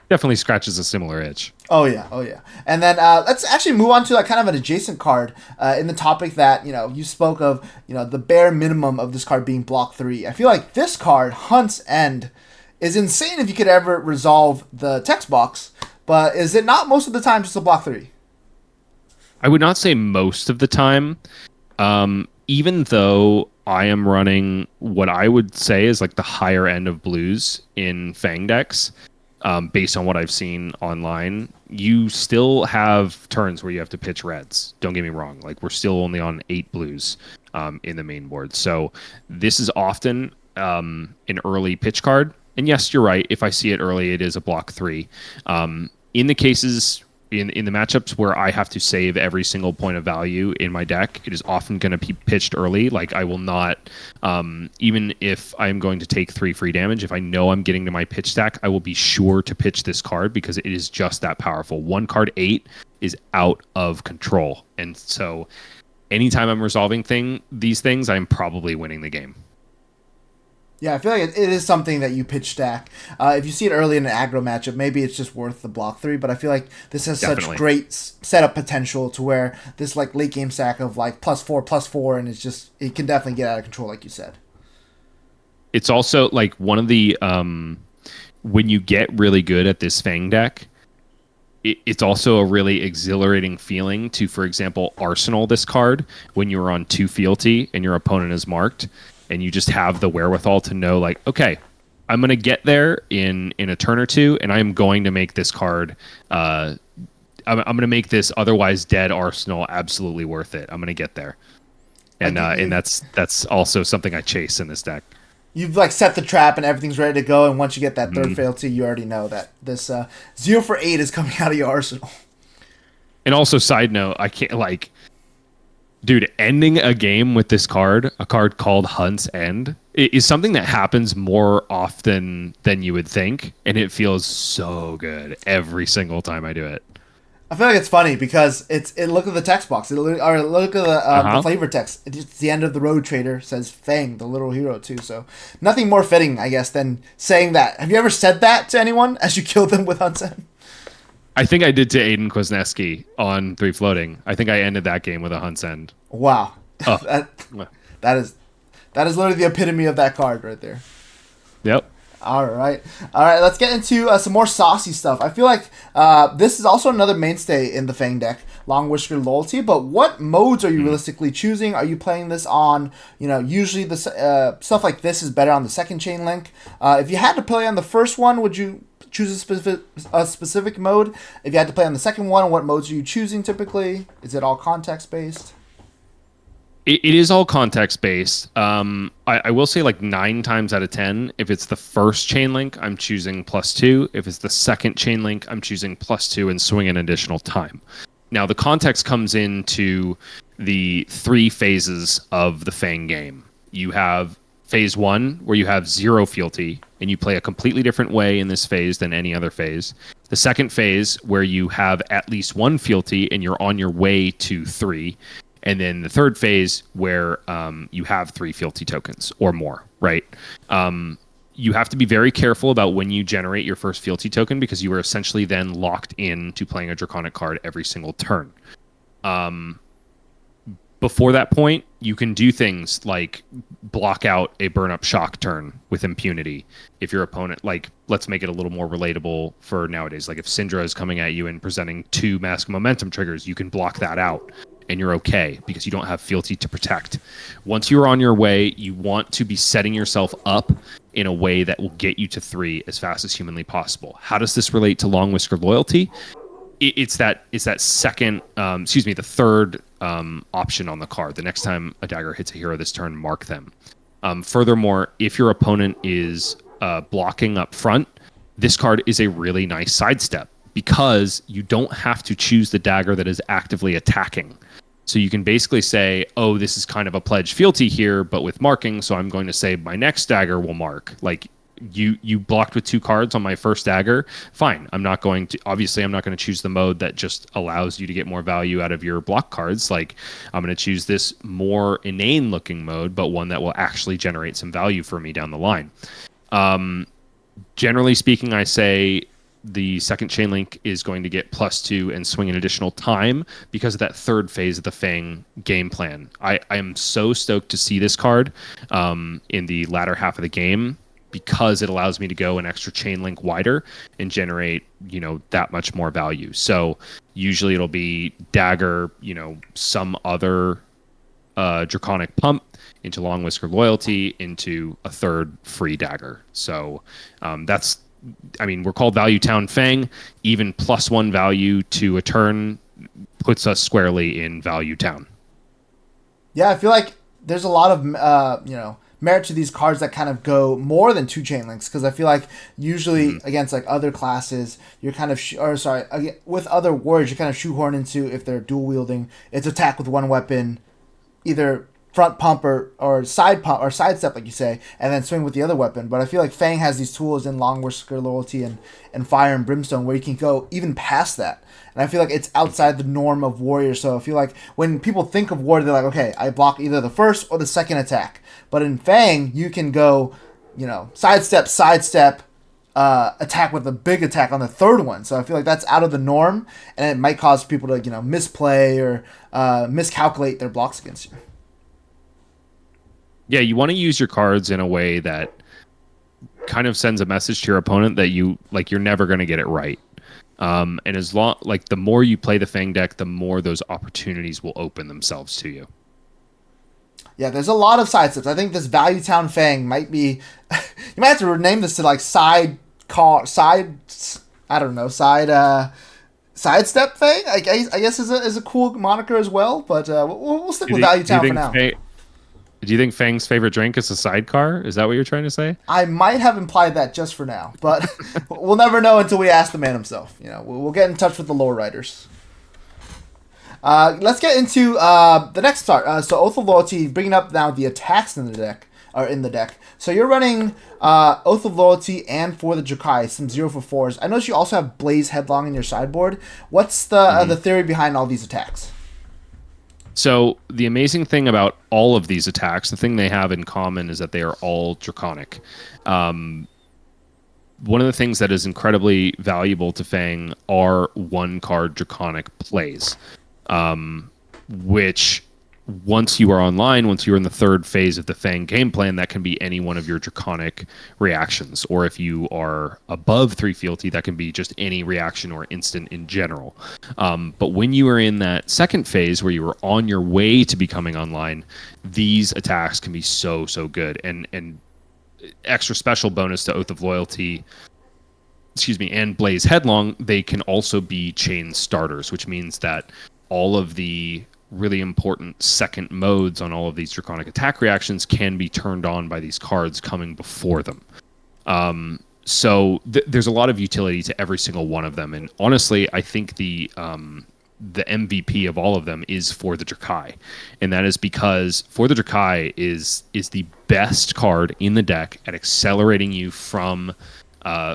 Definitely scratches a similar itch. Oh yeah. And then let's actually move on to like kind of an adjacent card in the topic that you spoke of, the bare minimum of this card being block 3. I feel like this card, Hunt's End, is insane if you could ever resolve the text box, but is it not most of the time just a block 3? I would not say most of the time, even though I am running what I would say is like the higher end of blues in Fang decks. Based on what I've seen online, you still have turns where you have to pitch reds. Don't get me wrong. Like, we're still only on 8 blues in the main board. So this is often an early pitch card. And yes, you're right. If I see it early, it is a block 3. In the cases, in the matchups where I have to save every single point of value in my deck, it is often going to be pitched early. Like, I will not, even if I'm going to take 3 free damage, if I know I'm getting to my pitch stack, I will be sure to pitch this card because it is just that powerful. 1 card 8 is out of control. And so anytime I'm resolving these things, I'm probably winning the game. Yeah, I feel like it is something that you pitch stack. If you see it early in an aggro matchup, maybe it's just worth the block 3. But I feel like this has Definitely. such great setup potential to where this like late game stack of like +4/+4, and it can definitely get out of control, like you said. It's also like one of the when you get really good at this Fang deck, it's also a really exhilarating feeling to, for example, arsenal this card when you're on 2 fealty and your opponent is marked, and you just have the wherewithal to know, like, okay, I'm going to get there in a turn or two, and I'm going to make this card, I'm going to make this otherwise dead arsenal absolutely worth it. I'm going to get there. And that's also something I chase in this deck. You've like set the trap and everything's ready to go, and once you get that third fealty, you already know that this 0 for 8 is coming out of your arsenal. And also, side note, I can't like, dude, ending a game with this card, a card called Hunt's End, is something that happens more often than you would think, and it feels so good every single time I do it. I feel like it's funny because look at the text box. Or look at the flavor text. It's the end of the road trader says Fang, the little hero too. So nothing more fitting, I guess, than saying that. Have you ever said that to anyone as you killed them with Hunt's End? I think I did to Aiden Kwasniewski on 3 floating. I think I ended that game with a Hunt's End. Wow, Oh. that is literally the epitome of that card right there. Yep. All right. Let's get into some more saucy stuff. I feel like this is also another mainstay in the Fang deck, Long Whisker Loyalty. But what modes are you realistically choosing? Are you playing this on? Usually the stuff like this is better on the second chain link. If you had to play on the first one, would you choose a specific mode? If you had to play on the second one, what modes are you choosing typically? Is it all context based? It is all context based. I will say like 9 times out of 10, if it's the first chain link, I'm choosing +2. If it's the second chain link, I'm choosing +2 and swing an additional time. Now the context comes into the 3 phases of the Fang game. You have phase 1 where you have 0 fealty and you play a completely different way in this phase than any other phase. The second phase where you have at least 1 fealty and you're on your way to 3. And then the third phase where you have 3 fealty tokens or more, right? You have to be very careful about when you generate your first fealty token because you are essentially then locked in to playing a Draconic card every single turn. Before that point, you can do things like block out a burn-up shock turn with impunity. If your opponent, like, let's make it a little more relatable for nowadays. Like if Syndra is coming at you and presenting 2 Mask Momentum triggers, you can block that out. And you're okay because you don't have fealty to protect. Once you're on your way, you want to be setting yourself up in a way that will get you to 3 as fast as humanly possible. How does this relate to Long Whisker Loyalty? It's that second, the third option on the card. The next time a dagger hits a hero this turn, mark them. Furthermore, if your opponent is blocking up front, this card is a really nice sidestep because you don't have to choose the dagger that is actively attacking. So you can basically say, oh, this is kind of a pledge fealty here, but with marking, so I'm going to say my next dagger will mark. Like, you blocked with 2 cards on my first dagger, fine. I'm not going to choose the mode that just allows you to get more value out of your block cards. Like, I'm going to choose this more inane looking mode, but one that will actually generate some value for me down the line. Generally speaking, I say the second chain link is going to get +2 and swing an additional time because of that third phase of the Fang game plan. I am so stoked to see this card in the latter half of the game because it allows me to go an extra chain link wider and generate, that much more value. So usually it'll be dagger, some other Draconic pump into Long Whisker Loyalty into a third free dagger. So we're called Value Town Fang. Even +1 value to a turn puts us squarely in Value Town. Yeah, I feel like there's a lot of merit to these cards that kind of go more than 2 chain links because I feel like usually against like other classes you're kind of with other warriors you're kind of shoehorn into, if they're dual wielding, it's attack with 1 weapon, either front pump or side pump or side step, like you say, and then swing with the other weapon. But I feel like Fang has these tools in Long Whisker Loyalty and Fire and Brimstone where you can go even past that. And I feel like it's outside the norm of Warrior. So I feel like when people think of Warrior, they're like, okay, I block either the first or the second attack. But in Fang, you can go, sidestep, attack with a big attack on the third one. So I feel like that's out of the norm, and it might cause people to misplay or miscalculate their blocks against you. Yeah, you want to use your cards in a way that kind of sends a message to your opponent that you're never going to get it right. And as long the more you play the Fang deck, the more those opportunities will open themselves to you. Yeah, there's a lot of sidesteps. I think this Value Town Fang might be. You might have to rename this to sidestep Fang. I guess is a cool moniker as well. But we'll stick with Value Town for now. Do you think Fang's favorite drink is a sidecar? Is that what you're trying to say? I might have implied that just for now, but we'll never know until we ask the man himself. We'll get in touch with the lore writers. Let's get into the next start. So Oath of Loyalty, bringing up now the attacks in the deck. So you're running Oath of Loyalty and for the Jokai, some 0-for-4s. I notice you also have Blaze Headlong in your sideboard. What's the theory behind all these attacks? So the amazing thing about all of these attacks, the thing they have in common is that they are all draconic. One of the things that is incredibly valuable to Fang are one-card draconic plays, which once you are online, once you're in the third phase of the Fang game plan, that can be any one of your draconic reactions. Or if you are above 3 fealty, that can be just any reaction or instant in general. But when you are in that second phase where you are on your way to becoming online, these attacks can be so good. And extra special bonus to Oath of Loyalty, and Blaze Headlong, they can also be chain starters, which means that all of the really important second modes on all of these draconic attack reactions can be turned on by these cards coming before them. So there's a lot of utility to every single one of them, and honestly, I think the MVP of all of them is For the Jokai, and that is because For the Jokai is the best card in the deck at accelerating you from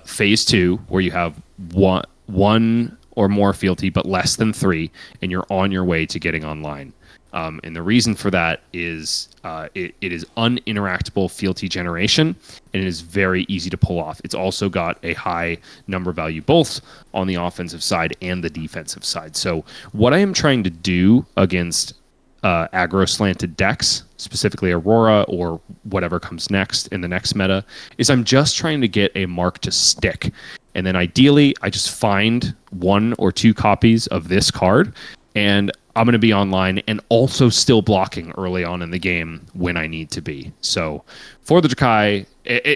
phase 2, where you have one or more fealty, but less than 3, and you're on your way to getting online. And the reason for that is it is uninteractable fealty generation, and it is very easy to pull off. It's also got a high number value both on the offensive side and the defensive side. So what I am trying to do against aggro slanted decks, specifically Aurora or whatever comes next in the next meta, is I'm just trying to get a mark to stick. And then ideally, I just find 1 or 2 copies of this card, and I'm going to be online and also still blocking early on in the game when I need to be. So For the Jokai,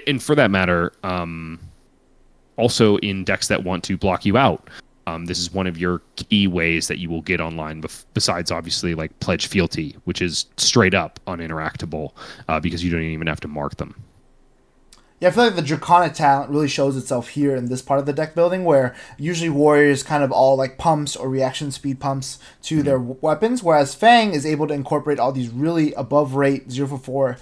and for that matter, also in decks that want to block you out, this is one of your key ways that you will get online, besides obviously like Pledge Fealty, which is straight up uninteractable because you don't even have to mark them. Yeah, I feel like the Draconic talent really shows itself here in this part of the deck building, where usually Warriors kind of all like pumps or reaction speed pumps to their weapons, whereas Fang is able to incorporate all these really above rate 0-for-4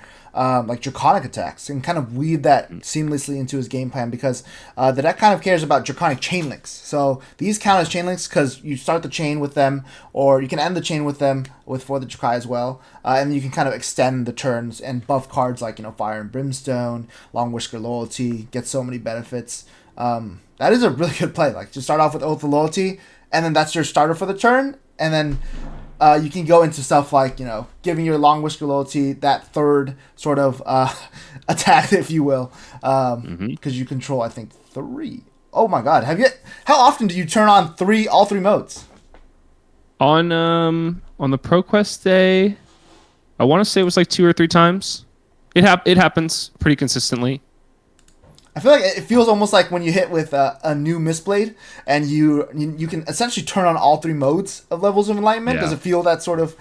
like Draconic attacks and kind of weave that seamlessly into his game plan, because the deck kind of cares about Draconic chain links. So these count as chain links because you start the chain with them, or you can end the chain with them for the Jokai as well, and you can kind of extend the turns and buff cards like Fire and Brimstone, Long Whisker Loyalty, get so many benefits. That is a really good play. Like, just start off with Oath of Loyalty, and then that's your starter for the turn, and then you can go into stuff like, giving your Long Whisker Loyalty that third sort of attack, if you will, because you control, I think, 3. Oh my God! How often do you turn on all three modes? On the ProQuest day, I want to say it was like 2 or 3 times. It happens pretty consistently. I feel like it feels almost like when you hit with a new Mistblade, and you can essentially turn on all 3 modes of Levels of Enlightenment. Yeah. Does it feel that sort of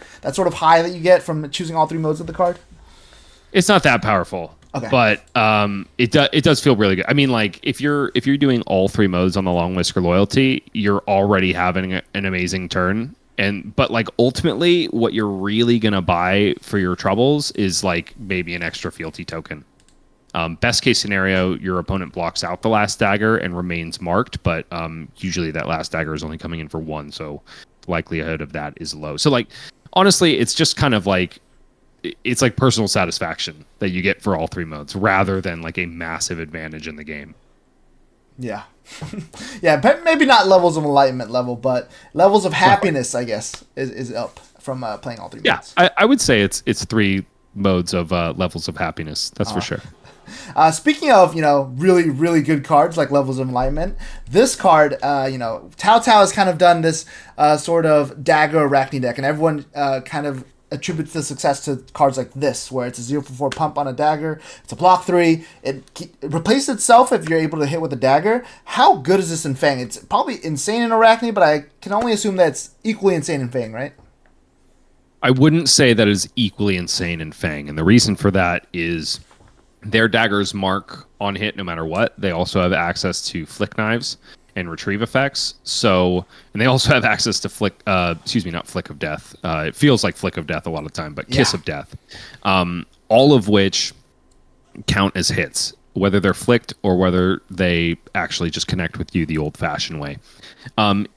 high that you get from choosing all 3 modes of the card? It's not that powerful, okay, but it does feel really good. I mean, like if you're doing all 3 modes on the Long Whisker Loyalty, you're already having an amazing turn. But like ultimately, what you're really gonna buy for your troubles is like maybe an extra fealty token. Best case scenario, your opponent blocks out the last dagger and remains marked, but usually that last dagger is only coming in for 1, so likelihood of that is low. So like honestly, it's just kind of like it's like personal satisfaction that you get for all three modes rather than like a massive advantage in the game. Yeah. Yeah, but maybe not levels of enlightenment level, but levels of happiness, I guess, is up from playing all three modes. I would say it's three modes of levels of happiness. That's for sure. Speaking of, really, really good cards like Levels of Enlightenment, this card, Tao Tao has kind of done this sort of dagger Arachne deck, and everyone kind of attributes the success to cards like this, where it's a 0-for-4 pump on a dagger, it's a block 3, it replaces itself if you're able to hit with a dagger. How good is this in Fang? It's probably insane in Arachne, but I can only assume that it's equally insane in Fang, right? I wouldn't say that is equally insane in Fang, and the reason for that is their daggers mark on hit no matter what. They also have access to flick knives and retrieve effects. So, and they also have access to not Flick of Death. It feels like Flick of Death a lot of time, but Kiss of Death. All of which count as hits, whether they're flicked or whether they actually just connect with you the old-fashioned way.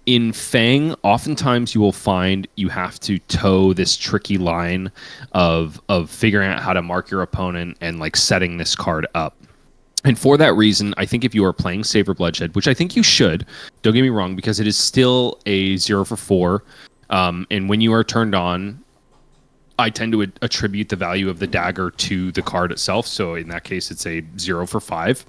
In Fang, oftentimes you will find you have to toe this tricky line of figuring out how to mark your opponent and like setting this card up. And for that reason, I think if you are playing Savor Bloodshed, which I think you should, don't get me wrong, because it is still a 0-for-4, and when you are turned on, I tend to attribute the value of the dagger to the card itself. So in that case, it's a 0-for-5.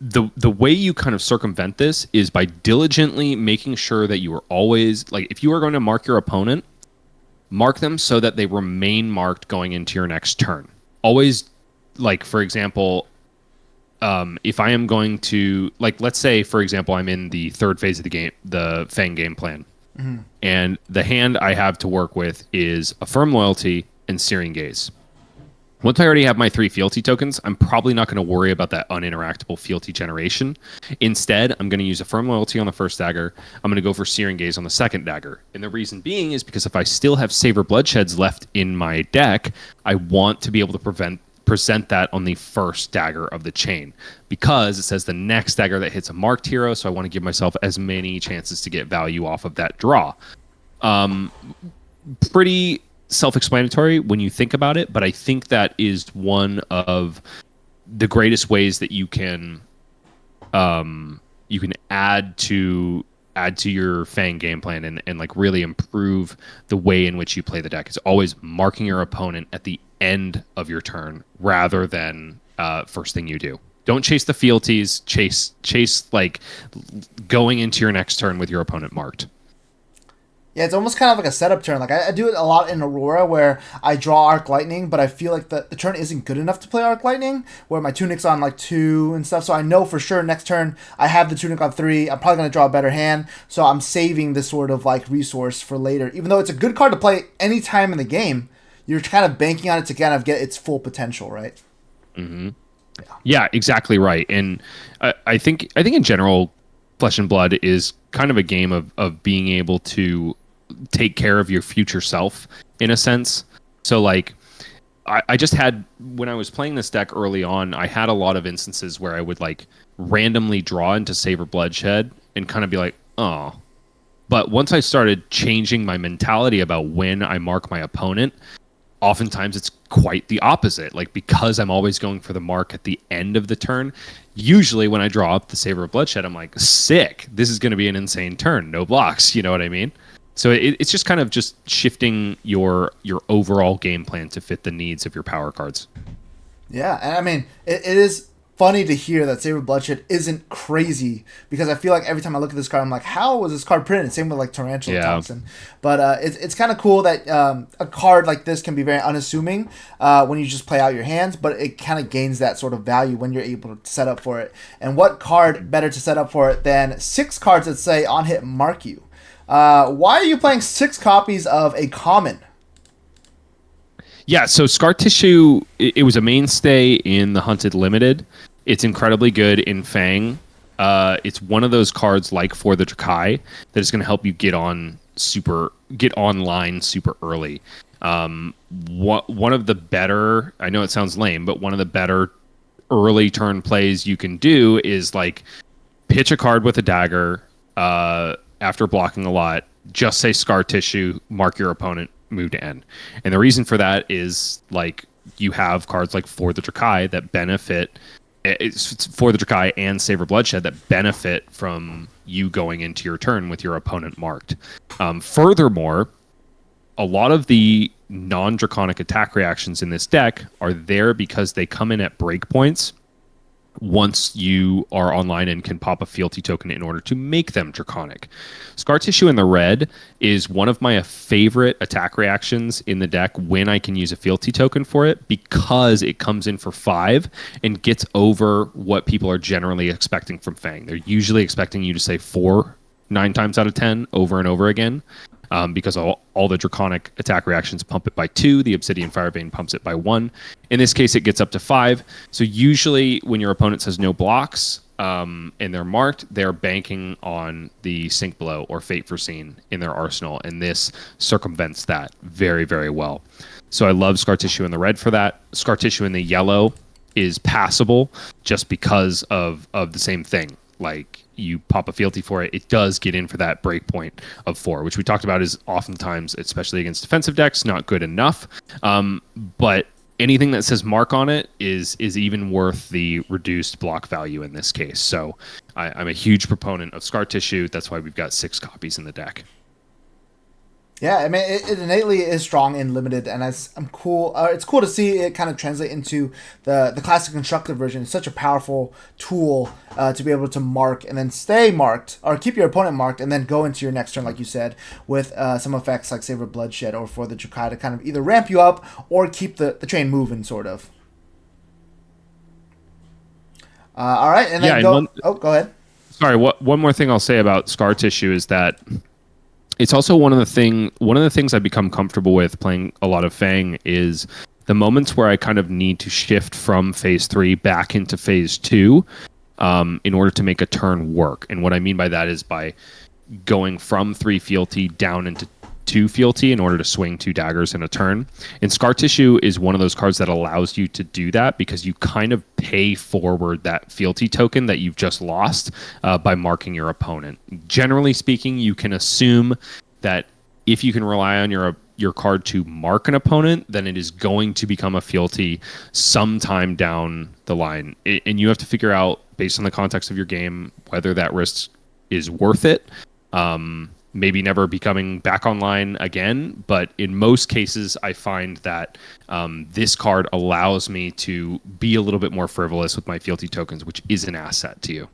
The way you kind of circumvent this is by diligently making sure that you are always, like, if you are going to mark your opponent, mark them so that they remain marked going into your next turn. Always, like, for example, if I am going to, like, let's say, for example, I'm in the third phase of the game, the Fang game plan, and the hand I have to work with is Affirm Loyalty and Searing Gaze. Once I already have my 3 fealty tokens, I'm probably not going to worry about that uninteractable fealty generation. Instead, I'm going to use Affirm Loyalty on the first dagger. I'm going to go for Searing Gaze on the second dagger. And the reason being is because if I still have Savor Bloodsheds left in my deck, I want to be able to present that on the first dagger of the chain, because it says the next dagger that hits a marked hero, so I want to give myself as many chances to get value off of that draw. Pretty self-explanatory when you think about it, but I think that is one of the greatest ways that you can add to your Fang game plan and like really improve the way in which you play the deck. Is always marking your opponent at the end of your turn rather than first thing you do. Don't chase the fealties. Chase like going into your next turn with your opponent marked. Yeah, it's almost kind of like a setup turn. Like I do it a lot in Aurora where I draw Arc Lightning, but I feel like the turn isn't good enough to play Arc Lightning, where my Tunic's on like 2 and stuff. So I know for sure next turn I have the Tunic on 3. I'm probably going to draw a better hand. So I'm saving this sort of like resource for later. Even though it's a good card to play any time in the game, you're kind of banking on it to kind of get its full potential, right? Mm-hmm. Yeah, exactly right. And I think in general, Flesh and Blood is kind of a game of being able to take care of your future self in a sense. So like I just had, when I was playing this deck early on, I had a lot of instances where I would like randomly draw into Savor Bloodshed and kind of be like, oh. But once I started changing my mentality about when I mark my opponent, oftentimes it's quite the opposite. Like, because I'm always going for the mark at the end of the turn, usually when I draw up the Savor of Bloodshed, I'm like, sick, this is going to be an insane turn, no blocks, you know what I mean? So it's just kind of just shifting your overall game plan to fit the needs of your power cards. Yeah, and I mean, it is funny to hear that Savor Bloodshed isn't crazy, because I feel like every time I look at this card, I'm like, how was this card printed? Same with like Tarantula Thompson. But it's kind of cool that a card like this can be very unassuming when you just play out your hands, but it kind of gains that sort of value when you're able to set up for it. And what card better to set up for it than 6 cards that say on hit mark you? Why are you playing 6 copies of a common? Yeah, so Scar Tissue, it was a mainstay in the Hunted Limited. It's incredibly good in Fang. It's one of those cards like For the Drakai that is going to help you get online super early. One of the better, I know it sounds lame, but one of the better early turn plays you can do is like pitch a card with a dagger after blocking a lot. Just say Scar Tissue, mark your opponent, move to end. And the reason for that is like you have cards like For the Drakai that benefit. It's For the Drakai and Savor Bloodshed that benefit from you going into your turn with your opponent marked. Furthermore, a lot of the non-draconic attack reactions in this deck are there because they come in at breakpoints once you are online and can pop a fealty token in order to make them draconic. Scar Tissue in the red is one of my favorite attack reactions in the deck when I can use a fealty token for it, because it comes in for 5 and gets over what people are generally expecting from Fang. They're usually expecting you to say 4 9 times out of 10 over and over again. Because all the draconic attack reactions pump it by 2, the Obsidian Firebane pumps it by 1. In this case, it gets up to 5. So usually when your opponent says no blocks and they're marked, they're banking on the Sink Blow or Fate Foreseen in their arsenal, and this circumvents that very, very well. So I love Scar Tissue in the red for that. Scar Tissue in the yellow is passable just because of the same thing. Like, you pop a fealty for it, it does get in for that breakpoint of 4, which we talked about is oftentimes, especially against defensive decks, not good enough. But anything that says mark on it is even worth the reduced block value in this case. So I'm a huge proponent of Scar Tissue. That's why we've got 6 copies in the deck. Yeah, I mean, it innately is strong in limited, and it's cool to see it kind of translate into the classic constructed version. It's such a powerful tool to be able to mark and then stay marked, or keep your opponent marked, and then go into your next turn, like you said, with some effects like Savor Bloodshed or For the Drakai to kind of either ramp you up or keep the train moving, sort of. All right, and then go ahead. Sorry, one more thing I'll say about Scar Tissue is that it's also one of the things I've become comfortable with playing a lot of Fang is the moments where I kind of need to shift from phase 3 back into phase 2 in order to make a turn work. And what I mean by that is by going from 3 fealty down into 2 fealty in order to swing 2 daggers in a turn. And Scar Tissue is one of those cards that allows you to do that because you kind of pay forward that fealty token that you've just lost by marking your opponent. Generally speaking, you can assume that if you can rely on your card to mark an opponent, then it is going to become a fealty sometime down the line. And you have to figure out, based on the context of your game, whether that risk is worth it. Maybe never becoming back online again, but in most cases, I find that this card allows me to be a little bit more frivolous with my fealty tokens, which is an asset to you.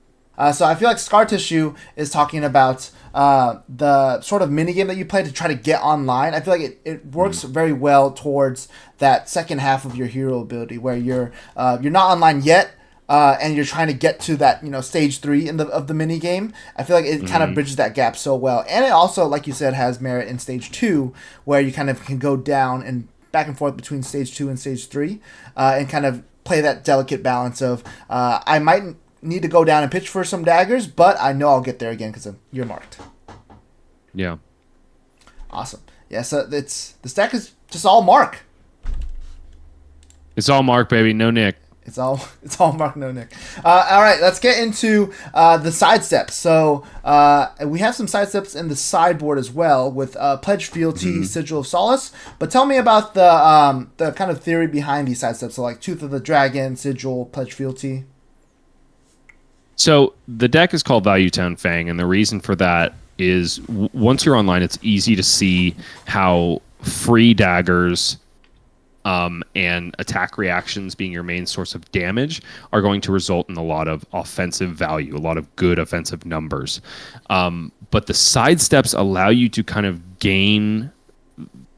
So I feel like Scar Tissue is talking about the sort of minigame that you play to try to get online. I feel like it works very well towards that second half of your hero ability where you're not online yet, and you're trying to get to that, stage 3 of the mini game. I feel like it kind of bridges that gap so well, and it also, like you said, has merit in stage 2, where you kind of can go down and back and forth between stage 2 and stage 3, and kind of play that delicate balance of I might need to go down and pitch for some daggers, but I know I'll get there again because you're marked. Yeah. Awesome. Yeah. So this deck is just all mark. It's all mark, baby. No Nick. It's all Mark, no Nick. All right, let's get into the sidesteps. So we have some sidesteps in the sideboard as well with Pledge Fealty, Sigil of Solace. But tell me about the kind of theory behind these sidesteps. So like Tooth of the Dragon, Sigil, Pledge Fealty. So the deck is called Value Town Fang, and the reason for that is once you're online, it's easy to see how free daggers and attack reactions being your main source of damage are going to result in a lot of offensive value, a lot of good offensive numbers. But the sidesteps allow you to kind of gain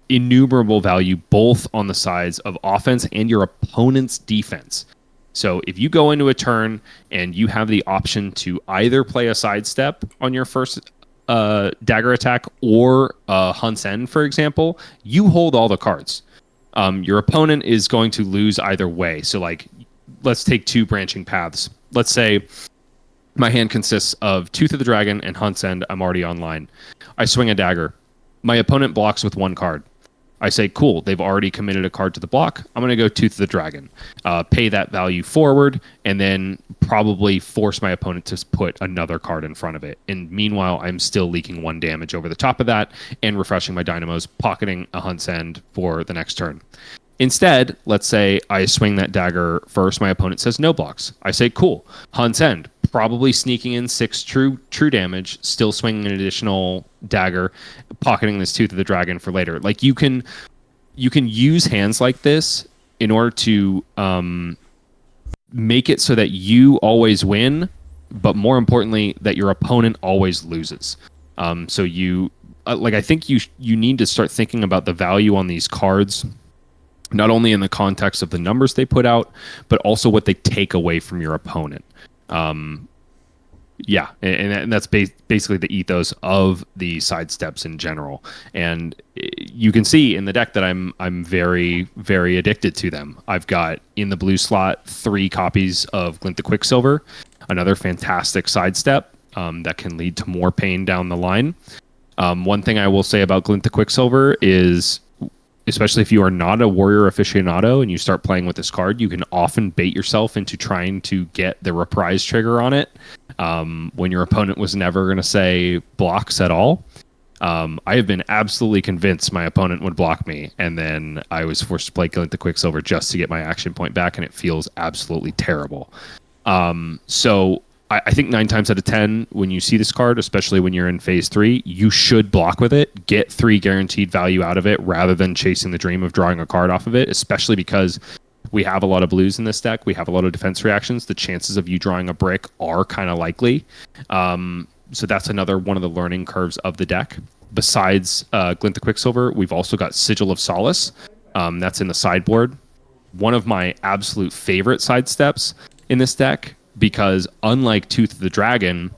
innumerable value both on the sides of offense and your opponent's defense. So if you go into a turn and you have the option to either play a sidestep on your first dagger attack or Hunt's End, for example, you hold all the cards. Your opponent is going to lose either way. So like, let's take 2 branching paths. Let's say my hand consists of Tooth of the Dragon and Hunt's End. I'm already online. I swing a dagger. My opponent blocks with 1 card. I say, cool, they've already committed a card to the block. I'm going to go Tooth of the Dragon, pay that value forward, and then probably force my opponent to put another card in front of it. And meanwhile, I'm still leaking 1 damage over the top of that and refreshing my dynamos, pocketing a Hunt's End for the next turn. Instead, let's say I swing that dagger first. My opponent says no blocks. I say, cool, Hunt's End, probably sneaking in 6 true damage, still swinging an additional dagger, pocketing this Tooth of the Dragon for later. Like you can use hands like this in order to make it so that you always win, but more importantly, that your opponent always loses. So you I think you need to start thinking about the value on these cards, not only in the context of the numbers they put out, but also what they take away from your opponent. Yeah, and that's basically the ethos of the sidesteps in general. And you can see in the deck that I'm very, very addicted to them. I've got in the blue slot 3 copies of Glint the Quicksilver, another fantastic sidestep that can lead to more pain down the line. One thing I will say about Glint the Quicksilver is, especially if you are not a warrior aficionado and you start playing with this card, you can often bait yourself into trying to get the reprise trigger on it when your opponent was never going to say blocks at all. I have been absolutely convinced my opponent would block me, and then I was forced to play Glint the Quicksilver just to get my action point back, and it feels absolutely terrible. So I think 9 times out of 10, when you see this card, especially when you're in phase 3, you should block with it, get 3 guaranteed value out of it, rather than chasing the dream of drawing a card off of it, especially because we have a lot of blues in this deck. We have a lot of defense reactions. The chances of you drawing a brick are kind of likely. So that's another one of the learning curves of the deck. Besides Glint the Quicksilver, we've also got Sigil of Solace. That's in the sideboard. One of my absolute favorite sidesteps in this deck, because unlike Tooth of the Dragon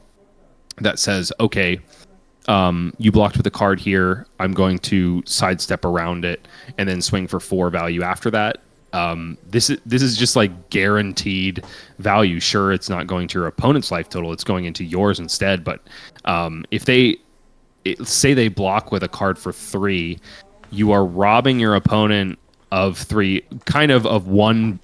that says, okay, you blocked with a card here, I'm going to sidestep around it and then swing for 4 value after that. This is just like guaranteed value. Sure, it's not going to your opponent's life total, it's going into yours instead. But if say they block with a card for 3, you are robbing your opponent of 3, kind of one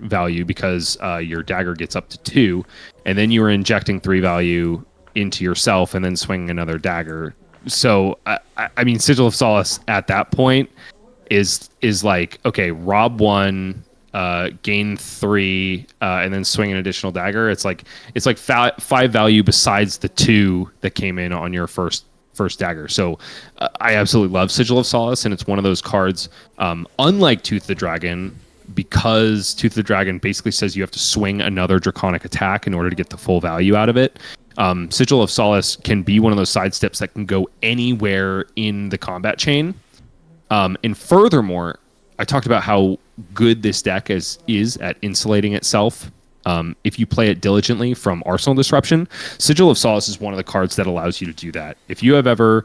value, because your dagger gets up to 2, and then you are injecting 3 value into yourself and then swinging another dagger. So I mean, Sigil of Solace at that point is like, okay, rob 1, gain 3, and then swing an additional dagger. It's like 5 value besides the 2 that came in on your first dagger. So I absolutely love Sigil of Solace, and it's one of those cards, unlike Tooth of the Dragon, because Tooth of the Dragon basically says you have to swing another draconic attack in order to get the full value out of it. Sigil of Solace can be one of those sidesteps that can go anywhere in the combat chain. And furthermore, I talked about how good this deck is at insulating itself if you play it diligently from Arsenal Disruption. Sigil of Solace is one of the cards that allows you to do that. If you have ever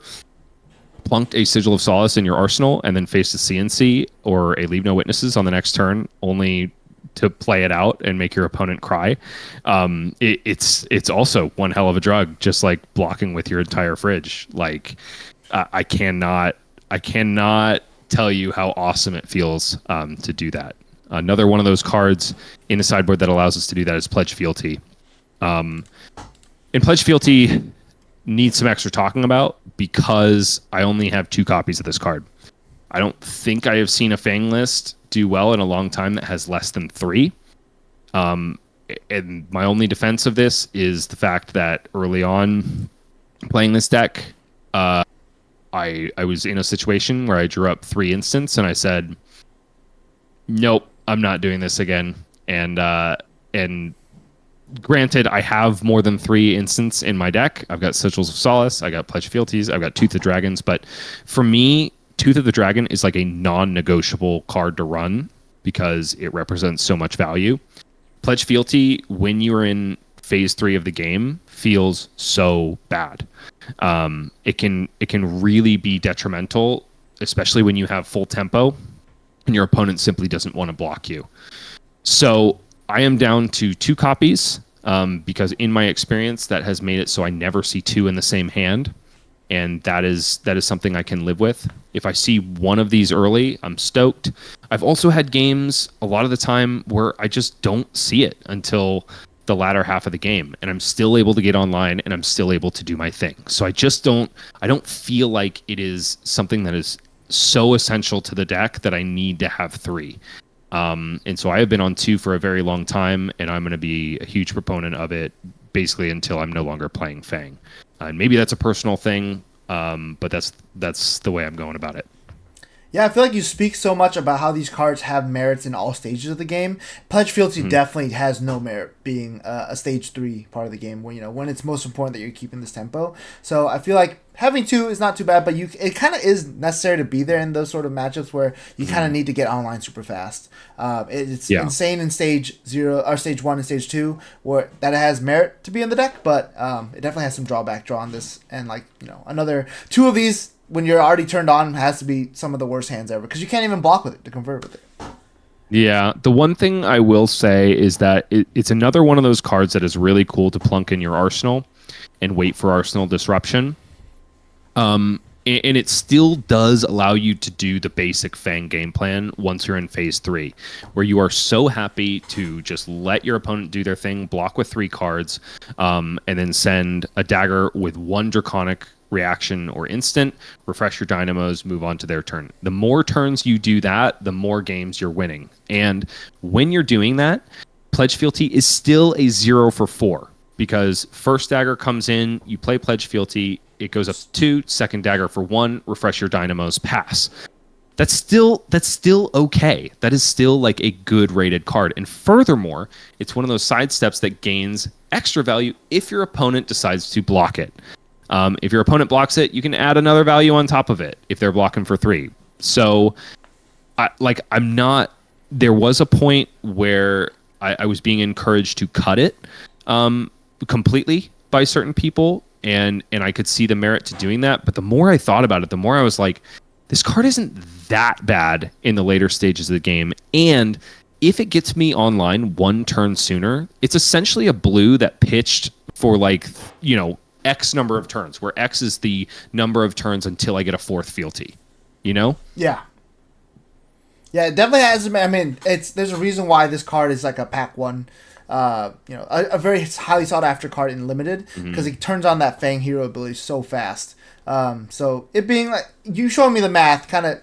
plunked a Sigil of Solace in your arsenal and then faced a CNC or a Leave No Witnesses on the next turn, only to play it out and make your opponent cry, it's also one hell of a drug, just like blocking with your entire fridge. Like, I cannot tell you how awesome it feels to do that. Another one of those cards in the sideboard that allows us to do that is Pledge Fealty. And Pledge Fealty needs some extra talking about, because I only have 2 copies of this card. I don't think I have seen a Fang list do well in a long time that has less than 3. And my only defense of this is the fact that early on playing this deck, I was in a situation where I drew up 3 instants and I said, nope, I'm not doing this again. And granted, I have more than 3 instants in my deck. I've got Sigils of Solace, I got Pledge Fealties, I've got Tooth of Dragons, but for me, Tooth of the Dragon is like a non-negotiable card to run because it represents so much value. Pledge Fealty, when you're in phase 3 of the game, feels so bad. It can really be detrimental, especially when you have full tempo and your opponent simply doesn't want to block you. So I am down to 2 copies because in my experience that has made it so I never see 2 in the same hand. and that is something I can live with. If I see one of these early, I'm stoked. I've also had games a lot of the time where I just don't see it until the latter half of the game, and I'm still able to get online and I'm still able to do my thing. So I don't feel like it is something that is so essential to the deck that I need to have 3. And so I have been on 2 for a very long time, and I'm going to be a huge proponent of it basically until I'm no longer playing Fang. And maybe that's a personal thing, but that's the way I'm going about it. Yeah, I feel like you speak so much about how these cards have merits in all stages of the game. Pledge Fealty definitely has no merit being a stage 3 part of the game, when it's most important that you're keeping this tempo. So I feel like having 2 is not too bad, but it kind of is necessary to be there in those sort of matchups where you kind of need to get online super fast. It's insane in stage 0 or stage 1 and stage 2 where that it has merit to be in the deck, but it definitely has some drawback draw on this, and another 2 of these when you're already turned on has to be some of the worst hands ever, because you can't even block with it to convert with it. Yeah, the one thing I will say is that it's another one of those cards that is really cool to plunk in your arsenal and wait for arsenal disruption. And it still does allow you to do the basic Fang game plan once you're in phase 3, where you are so happy to just let your opponent do their thing, block with 3 cards, and then send a dagger with 1 draconic reaction or instant, refresh your dynamos, move on to their turn. The more turns you do that, the more games you're winning. And when you're doing that, Pledge Fealty is still a 0 for 4, because first dagger comes in, you play Pledge Fealty, it goes up 2, second dagger for 1, refresh your dynamos, pass. That's still okay. That is still like a good rated card. And furthermore, it's one of those sidesteps that gains extra value if your opponent decides to block it. If your opponent blocks it, you can add another value on top of it if they're blocking for 3. So, there was a point where I was being encouraged to cut it completely by certain people, and I could see the merit to doing that. But the more I thought about it, the more I was like, this card isn't that bad in the later stages of the game. And if it gets me online 1 turn sooner, it's essentially a blue that pitched for X number of turns, where X is the number of turns until I get a 4th fealty, Yeah, it definitely has. I mean, there's a reason why this card is like a pack 1, a very highly sought after card in limited, because it turns on that Fang hero ability so fast. So it being like you showing me the math, kind of,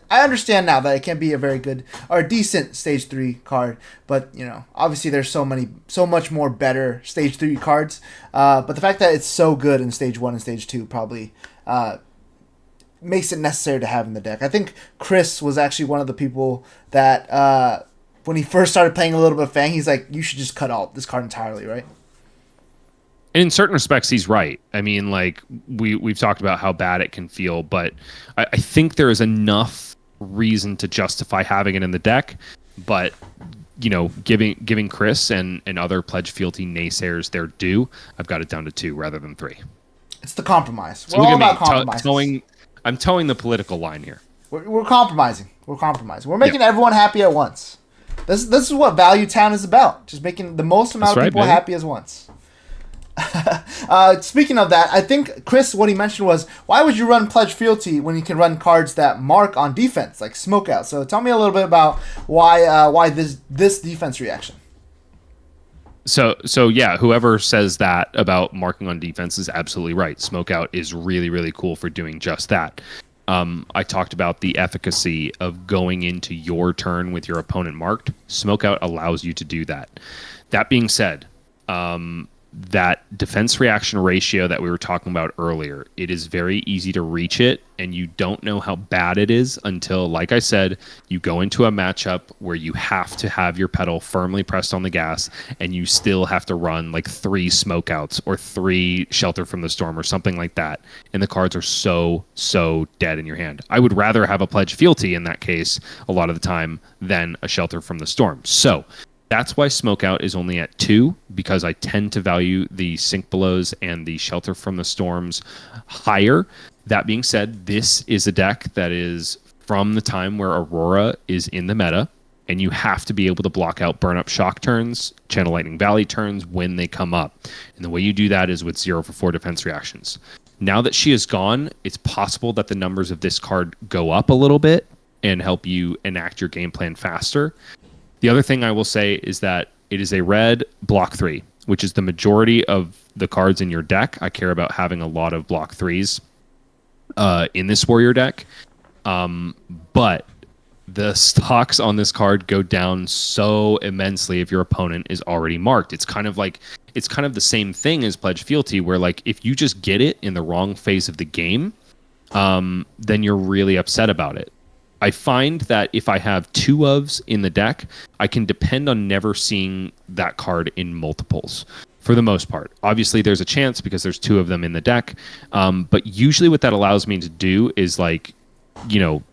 I understand now that it can be a very good or a decent stage 3 card, but obviously there's so much more better stage 3 cards. But the fact that it's so good in stage 1 and stage 2 probably makes it necessary to have in the deck. I think Chris was actually one of the people that when he first started playing a little bit of Fang, he's like, you should just cut out this card entirely, right? In certain respects, he's right. I mean, we've talked about how bad it can feel, but I think there is enough reason to justify having it in the deck. But giving Chris and other Pledge Fealty naysayers their due, I've got it down to 2 rather than 3. It's the compromise. So we're all about compromises. I'm towing the political line here. We're compromising. We're making everyone happy at once. This is what Value Town is about. Just making the most amount of people happy as once. Speaking of that, I think Chris, what he mentioned was, why would you run Pledge Fealty when you can run cards that mark on defense, like Smokeout? So tell me a little bit about why this defense reaction. So yeah, whoever says that about marking on defense is absolutely right. Smokeout is really, really cool for doing just that. I talked about the efficacy of going into your turn with your opponent marked. Smokeout allows you to do that. That being said, that defense reaction ratio that we were talking about earlier, it is very easy to reach it, and you don't know how bad it is until, like I said, you go into a matchup where you have to have your pedal firmly pressed on the gas, and you still have to run 3 smokeouts or 3 shelter from the storm or something like that, and the cards are so dead in your hand. I would rather have a Pledge Fealty in that case a lot of the time than a shelter from the storm. So that's why Smokeout is only at 2, because I tend to value the Sink Belows and the Shelter from the Storms higher. That being said, this is a deck that is from the time where Aurora is in the meta, and you have to be able to block out Burn Up Shock turns, Channel Lightning Valley turns when they come up. And the way you do that is with 0 for 4 defense reactions. Now that she is gone, it's possible that the numbers of this card go up a little bit and help you enact your game plan faster. The other thing I will say is that it is a red block 3, which is the majority of the cards in your deck. I care about having a lot of block 3s in this warrior deck. But the stocks on this card go down so immensely if your opponent is already marked. It's kind of the same thing as Pledge Fealty, where like if you just get it in the wrong phase of the game, then you're really upset about it. I find that if I have 2 ofs in the deck, I can depend on never seeing that card in multiples for the most part. Obviously, there's a chance because there's 2 of them in the deck. But usually what that allows me to do is like, you know,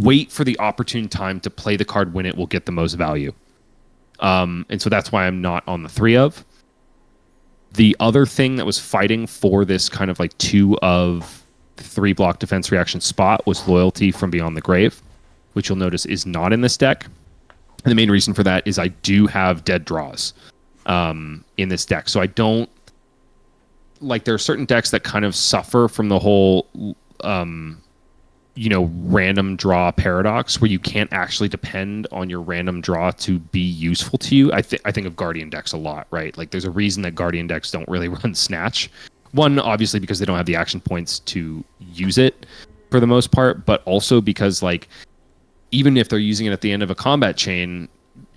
wait for the opportune time to play the card when it will get the most value. And so that's why I'm not on the 3 of. The other thing that was fighting for this kind of like 2 of 3 block defense reaction spot was Loyalty from Beyond the Grave, which you'll notice is not in this deck. And the main reason for that is I do have dead draws in this deck. So I don't like, there are certain decks that kind of suffer from the whole random draw paradox where you can't actually depend on your random draw to be useful to you. I think of Guardian decks a lot, right? Like there's a reason that Guardian decks don't really run Snatch. One, obviously because they don't have the action points to use it for the most part, but also because like even if they're using it at the end of a combat chain,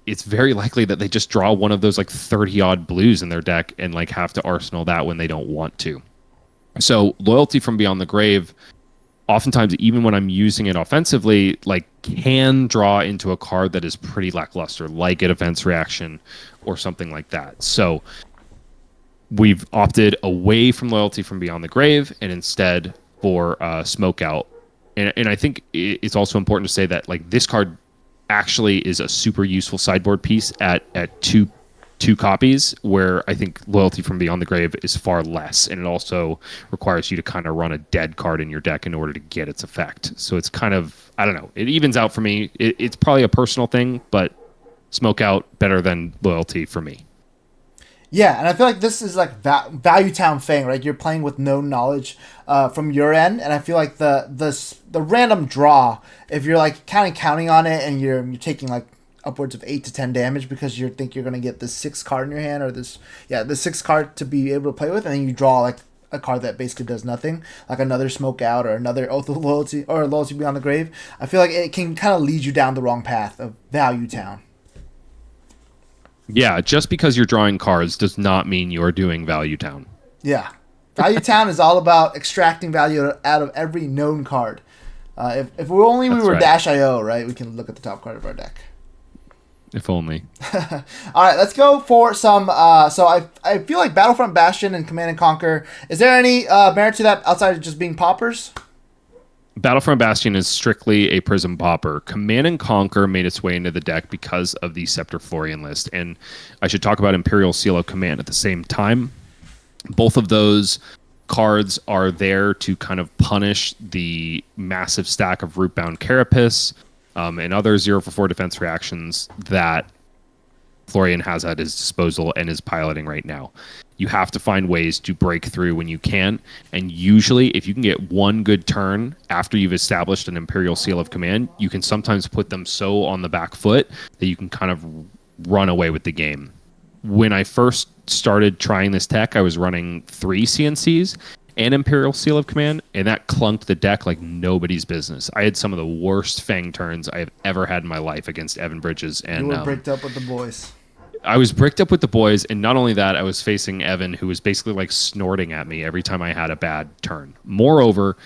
it's very likely that they just draw one of those like 30 odd blues in their deck and like have to arsenal that when they don't want to. So Loyalty from Beyond the Grave, oftentimes, even when I'm using it offensively, like can draw into a card that is pretty lackluster, like a defense reaction or something like that. So we've opted away from Loyalty from Beyond the Grave and instead for Smoke Out. And I think it's also important to say that like this card actually is a super useful sideboard piece at two copies, where I think Loyalty from Beyond the Grave is far less, and it also requires you to kind of run a dead card in your deck in order to get its effect. So it's kind of, I don't know, it evens out for me. It's probably a personal thing, but Smoke Out better than Loyalty for me. Yeah, and I feel like this is like Value Town Fang, right? You're playing with no knowledge from your end, and I feel like the random draw, if you're like kind of counting on it and you're taking like upwards of 8 to 10 damage because you think you're going to get this 6 card in your hand, or the 6 card to be able to play with, and then you draw like a card that basically does nothing, like another Smoke Out or another Oath of Loyalty or Loyalty Beyond the Grave. I feel like it can kind of lead you down the wrong path of Value Town. Yeah, just because you're drawing cards does not mean you're doing Value Town. Yeah. Value Town is all about extracting value out of every known card. If we were right. Dash.io, right, we can look at the top card of our deck. If only. All right, let's go for some. So I feel like Battlefront Bastion and Command and Conquer. Is there any merit to that outside of just being poppers? Battlefront Bastion is strictly a Prism popper. Command and Conquer made its way into the deck because of the Scepter Florian list, and I should talk about Imperial Seal of Command at the same time. Both of those cards are there to kind of punish the massive stack of Rootbound Carapace and other 0-for-4 defense reactions that Florian has at his disposal and is piloting right now. You have to find ways to break through when you can, and usually if you can get one good turn after you've established an Imperial Seal of Command, you can sometimes put them so on the back foot that you can kind of run away with the game. When I first started trying this tech, I was running 3 CNCs and Imperial Seal of Command, and that clunked the deck like nobody's business. I had some of the worst Fang turns I have ever had in my life against Evan Bridges. And you were bricked up with the boys. I was bricked up with the boys, and not only that, I was facing Evan, who was basically like snorting at me every time I had a bad turn. Moreover,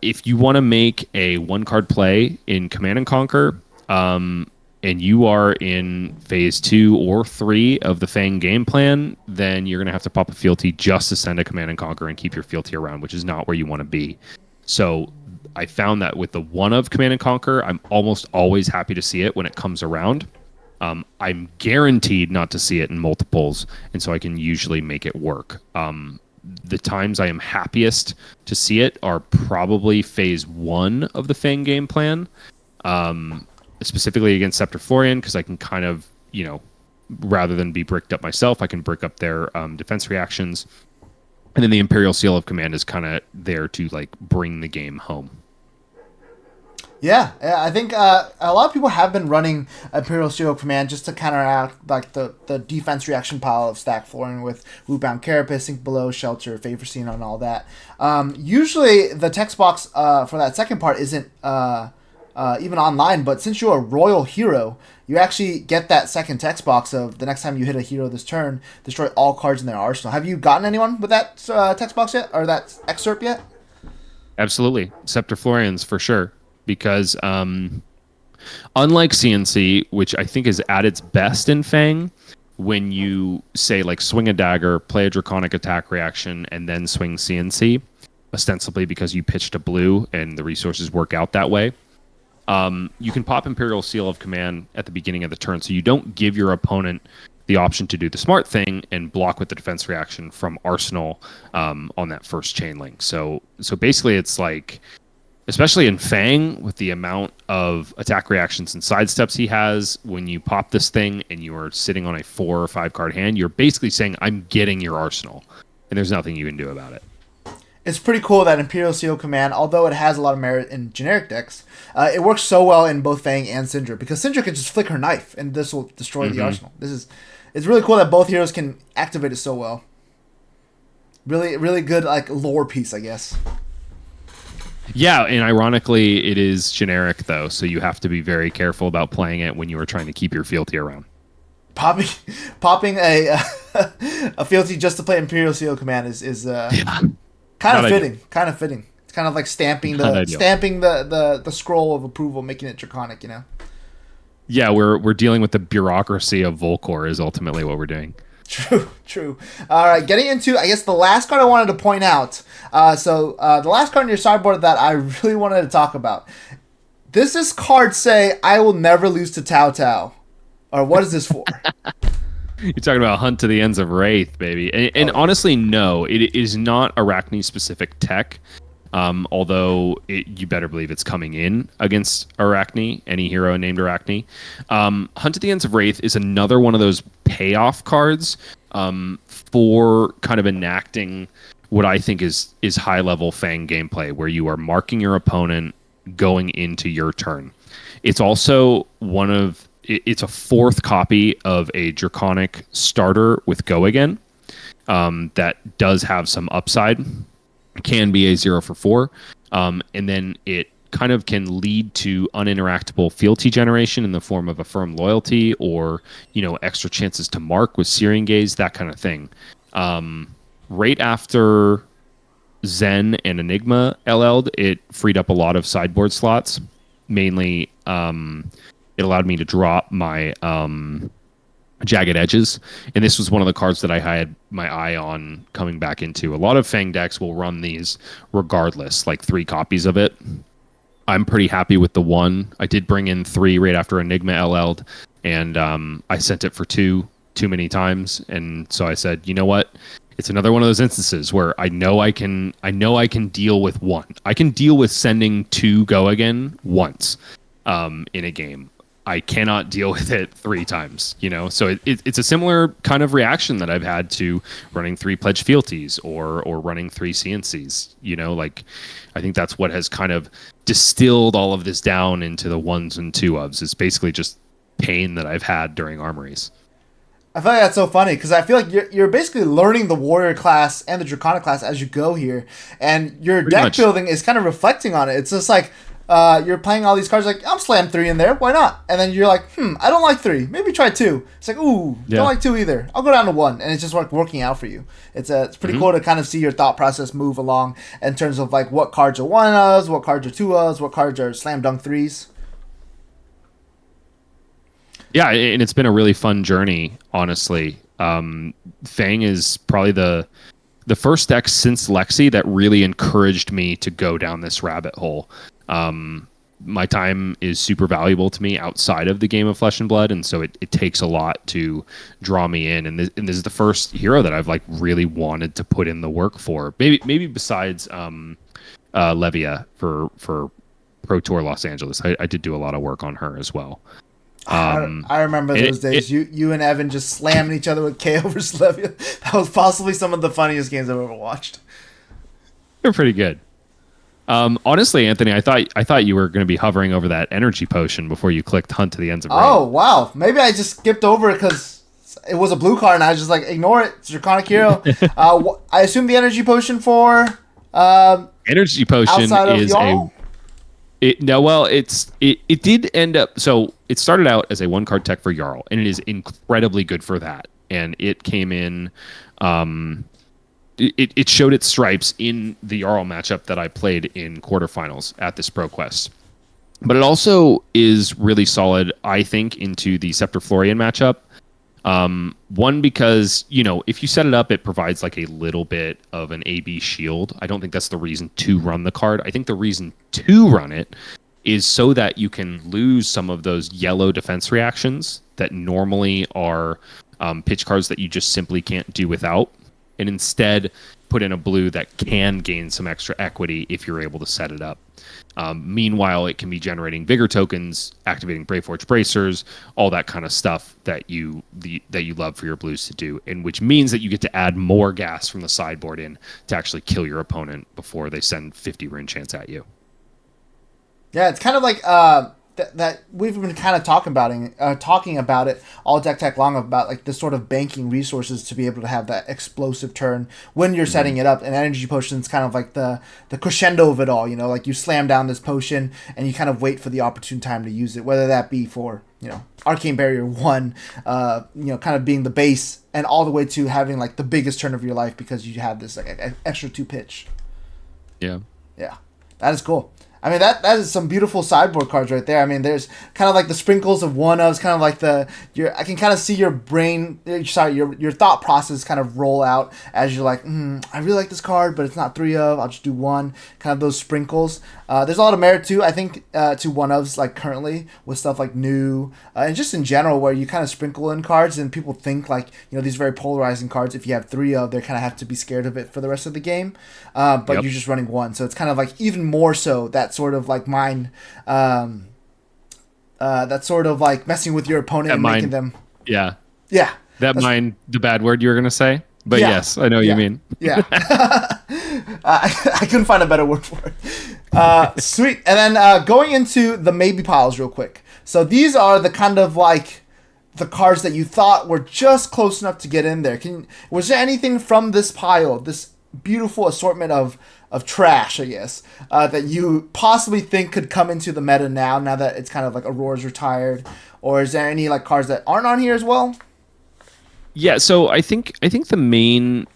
if you want to make a 1-card play in Command and Conquer, and you are in phase 2 or 3 of the Fang game plan, then you're going to have to pop a fealty just to send a Command and Conquer and keep your fealty around, which is not where you want to be. So I found that with the 1 of Command and Conquer, I'm almost always happy to see it when it comes around. I'm guaranteed not to see it in multiples, and so I can usually make it work. The times I am happiest to see it are probably phase 1 of the Fang game plan, specifically against Scepter Florian, because I can kind of, rather than be bricked up myself, I can brick up their defense reactions. And then the Imperial Seal of Command is kind of there to like bring the game home. Yeah, I think a lot of people have been running Imperial Seal of Command just to counteract like the defense reaction pile of stack flooring with Rootbound Carapace, Sink Below, Shelter, Favor Scene, and all that. Usually the text box for that second part isn't even online, but since you're a royal hero, you actually get that second text box of the next time you hit a hero this turn, destroy all cards in their arsenal. Have you gotten anyone with that text box yet, or that excerpt yet? Absolutely. Scepter Florians for sure. Because unlike CNC, which I think is at its best in Fang, when you say like swing a dagger, play a draconic attack reaction, and then swing CNC, ostensibly because you pitched a blue and the resources work out that way, you can pop Imperial Seal of Command at the beginning of the turn, so you don't give your opponent the option to do the smart thing and block with the defense reaction from Arsenal on that first chain link. So basically it's like, especially in Fang, with the amount of attack reactions and sidesteps he has, when you pop this thing and you are sitting on a 4 or 5 card hand, you're basically saying, I'm getting your arsenal, and there's nothing you can do about it. It's pretty cool that Imperial Seal Command, although it has a lot of merit in generic decks, it works so well in both Fang and Syndra, because Syndra can just flick her knife, and this will destroy the arsenal. It's really cool that both heroes can activate it so well. Really, really good like lore piece, I guess. Yeah, and ironically, it is generic, though, so you have to be very careful about playing it when you are trying to keep your fealty around. Popping a a fealty just to play Imperial Seal Command is kind of fitting. Kind of fitting. It's kind of like stamping the scroll of approval, making it draconic, you know? Yeah, we're dealing with the bureaucracy of Volcor is ultimately what we're doing. True. All right, getting into, I guess, the last card I wanted to point out. The last card in your sideboard that I really wanted to talk about. Does this card say, I will never lose to Tao Tao? Or what is this for? You're talking about Hunt to the Ends of Wraith, baby. And honestly, no, it is not Arachne-specific tech. Although you better believe it's coming in against Arachne, any hero named Arachne. Hunt to the Ends of Wraith is another one of those payoff cards for kind of enacting what I think is high-level Fang gameplay, where you are marking your opponent going into your turn. It's also it's a 4th copy of a Draconic starter with Go Again that does have some upside. Can be a 0 for 4, and then it kind of can lead to uninteractable fealty generation in the form of Affirm Loyalty, or extra chances to mark with Searing Gaze, that kind of thing. Right after Zen and Enigma LL'd, it freed up a lot of sideboard slots. Mainly, it allowed me to drop my Jagged Edges, and this was one of the cards that I had my eye on coming back into. A lot of Fang decks will run these regardless, like 3 copies of it. I'm pretty happy with the 1. I did bring in 3 right after Enigma LL'd, and I sent it for 2 too many times, and so I said, you know what? It's another one of those instances where I know I can deal with 1. I can deal with sending 2 Go Again once in a game. I cannot deal with it 3 times, So it's a similar kind of reaction that I've had to running 3 Pledge Fealties or running 3 CNCs. Like I think that's what has kind of distilled all of this down into the 1s and 2-ofs. It's basically just pain that I've had during armories. I feel like that's so funny because I feel like you're basically learning the warrior class and the draconic class as you go here, and your deck building is kind of reflecting on it. It's just like you're playing all these cards like, I'm slam 3 in there, why not? And then you're like, I don't like 3, maybe try 2. It's like, don't like 2 either, I'll go down to 1, and it's just working out for you. It's pretty cool to kind of see your thought process move along in terms of like what cards are 1-ofs, what cards are 2-ofs, what cards are slam dunk 3s. Yeah, and it's been a really fun journey, honestly. Fang is probably the first deck since Lexi that really encouraged me to go down this rabbit hole. My time is super valuable to me outside of the game of Flesh and Blood, and so it takes a lot to draw me in. And this is the first hero that I've like really wanted to put in the work for. Maybe besides Levia for Pro Tour Los Angeles. I did do a lot of work on her as well. I remember those days. You and Evan just slamming each other with KO versus Levia. That was possibly some of the funniest games I've ever watched. They're pretty good. Honestly, Anthony, I thought you were going to be hovering over that energy potion before you clicked Hunt to the Ends of Rain. Oh, wow. Maybe I just skipped over it because it was a blue card, and I was just like, ignore it. It's Draconic Hero. I assume the energy potion for... energy potion outside of is y'all? it did end up, so it started out as a 1-card tech for Jarl, and it is incredibly good for that. And it came in... It showed its stripes in the Jarl matchup that I played in quarterfinals at this ProQuest. But it also is really solid, I think, into the Scepter Florian matchup. One, because, if you set it up, it provides like a little bit of an AB shield. I don't think that's the reason to run the card. I think the reason to run it is so that you can lose some of those yellow defense reactions that normally are pitch cards that you just simply can't do without, and instead put in a blue that can gain some extra equity if you're able to set it up. Meanwhile, it can be generating vigor tokens, activating Braveforge bracers, all that kind of stuff that you love for your blues to do, and which means that you get to add more gas from the sideboard in to actually kill your opponent before they send 50 rune chance at you. Yeah, it's kind of like that we've been kind of talking about it all deck tech long, about like this sort of banking resources to be able to have that explosive turn when you're setting it up. And energy potion's kind of like the crescendo of it all. Like you slam down this potion and you kind of wait for the opportune time to use it, whether that be for Arcane Barrier 1, kind of being the base, and all the way to having like the biggest turn of your life because you have this like extra 2 pitch. Yeah, that is cool. I mean, that is some beautiful sideboard cards right there. I mean, there's kind of like the sprinkles of one-ofs, kind of like I can kind of see your brain, your thought process kind of roll out as you're like, I really like this card, but it's not 3 of, I'll just do 1. Kind of those sprinkles. There's a lot of merit too, I think, to one-ofs like currently with stuff like new, and just in general where you kind of sprinkle in cards and people think like, these very polarizing cards, if you have 3 of, they kind of have to be scared of it for the rest of the game. But you're just running 1. So it's kind of like even more so that sort of like mind, that's sort of like messing with your opponent and making them. Yeah. That's mind, the bad word you were gonna say, but yes, I know what you mean. Yeah. I couldn't find a better word for it. Sweet. And then going into the maybe piles real quick. So these are the kind of like the cards that you thought were just close enough to get in there. Was there anything from this pile, this beautiful assortment of trash, I guess, that you possibly think could come into the meta now that it's kind of like Aurora's retired? Or is there any like cards that aren't on here as well? Yeah, so I think the main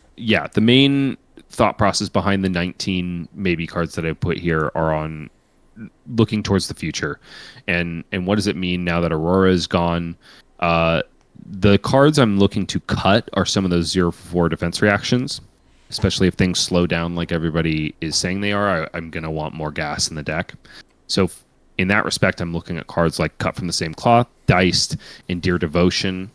thought process behind the 19 maybe cards that I put here are on looking towards the future. And what does it mean now that Aurora is gone? The cards I'm looking to cut are some of those 0-4 defense reactions. Especially if things slow down like everybody is saying they are, I'm going to want more gas in the deck. So in that respect, I'm looking at cards like Cut from the Same Cloth, Diced, Endear Devotion,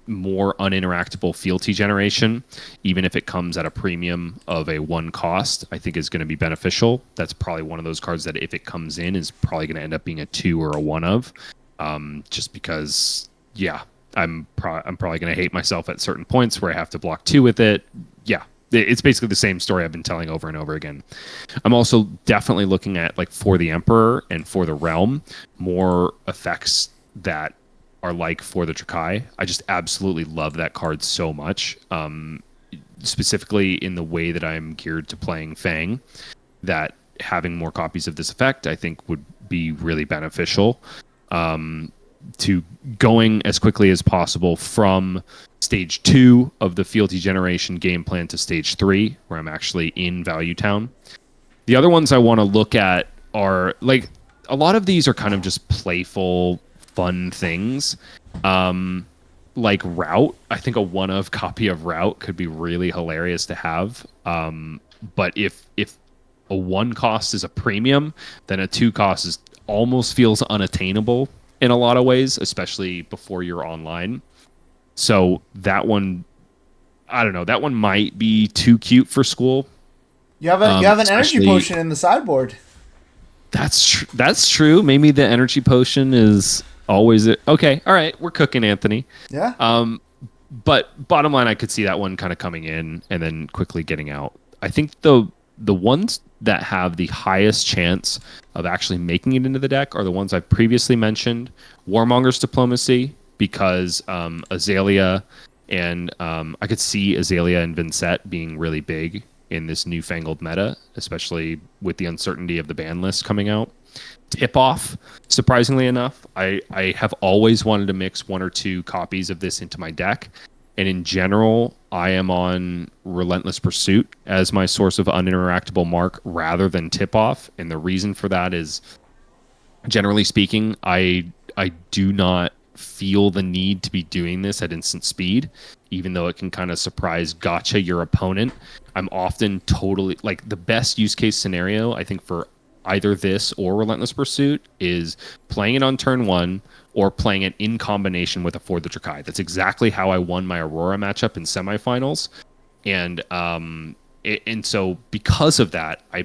more uninteractable fealty generation, even if it comes at a premium of a 1 cost, I think is going to be beneficial. That's probably one of those cards that if it comes in is probably going to end up being a 2 or a 1 of, just because, I'm probably going to hate myself at certain points where I have to block 2 with it. Yeah. It's basically the same story I've been telling over and over again. I'm also definitely looking at, like, for the Emperor and for the Realm, more effects that are like for the Trakai. I just absolutely love that card so much, specifically in the way that I'm geared to playing Fang, that having more copies of this effect I think would be really beneficial to going as quickly as possible from stage 2 of the fealty generation game plan to stage 3, where I'm actually in Value Town. The other ones I want to look at are, like, a lot of these are kind of just playful, fun things. Like Route. I think a 1-of copy of Route could be really hilarious to have. But if a 1 cost is a premium, then a 2 cost almost feels unattainable in a lot of ways, especially before you're online. So that one, I don't know, that one might be too cute for school. You have an energy potion in the sideboard. That's true. Maybe the energy potion is Always okay. All right, we're cooking, Anthony. Yeah. But bottom line, I could see that one kind of coming in and then quickly getting out. I think the ones that have the highest chance of actually making it into the deck are the ones I've previously mentioned. Warmonger's Diplomacy, because Azalea and I could see Azalea and Vincent being really big in this newfangled meta, especially with the uncertainty of the ban list coming out. Tip off, surprisingly enough, I have always wanted to mix one or two copies of this into my deck, and in general I am on Relentless Pursuit as my source of uninteractable mark rather than tip off. And the reason for that is, generally speaking, I do not feel the need to be doing this at instant speed, even though it can kind of surprise gotcha your opponent. I'm often totally like, the best use case scenario I think for either this or Relentless Pursuit is playing it on turn one or playing it in combination with a For the Drakai. That's exactly how I won my Aurora matchup in semifinals. And so because of that, I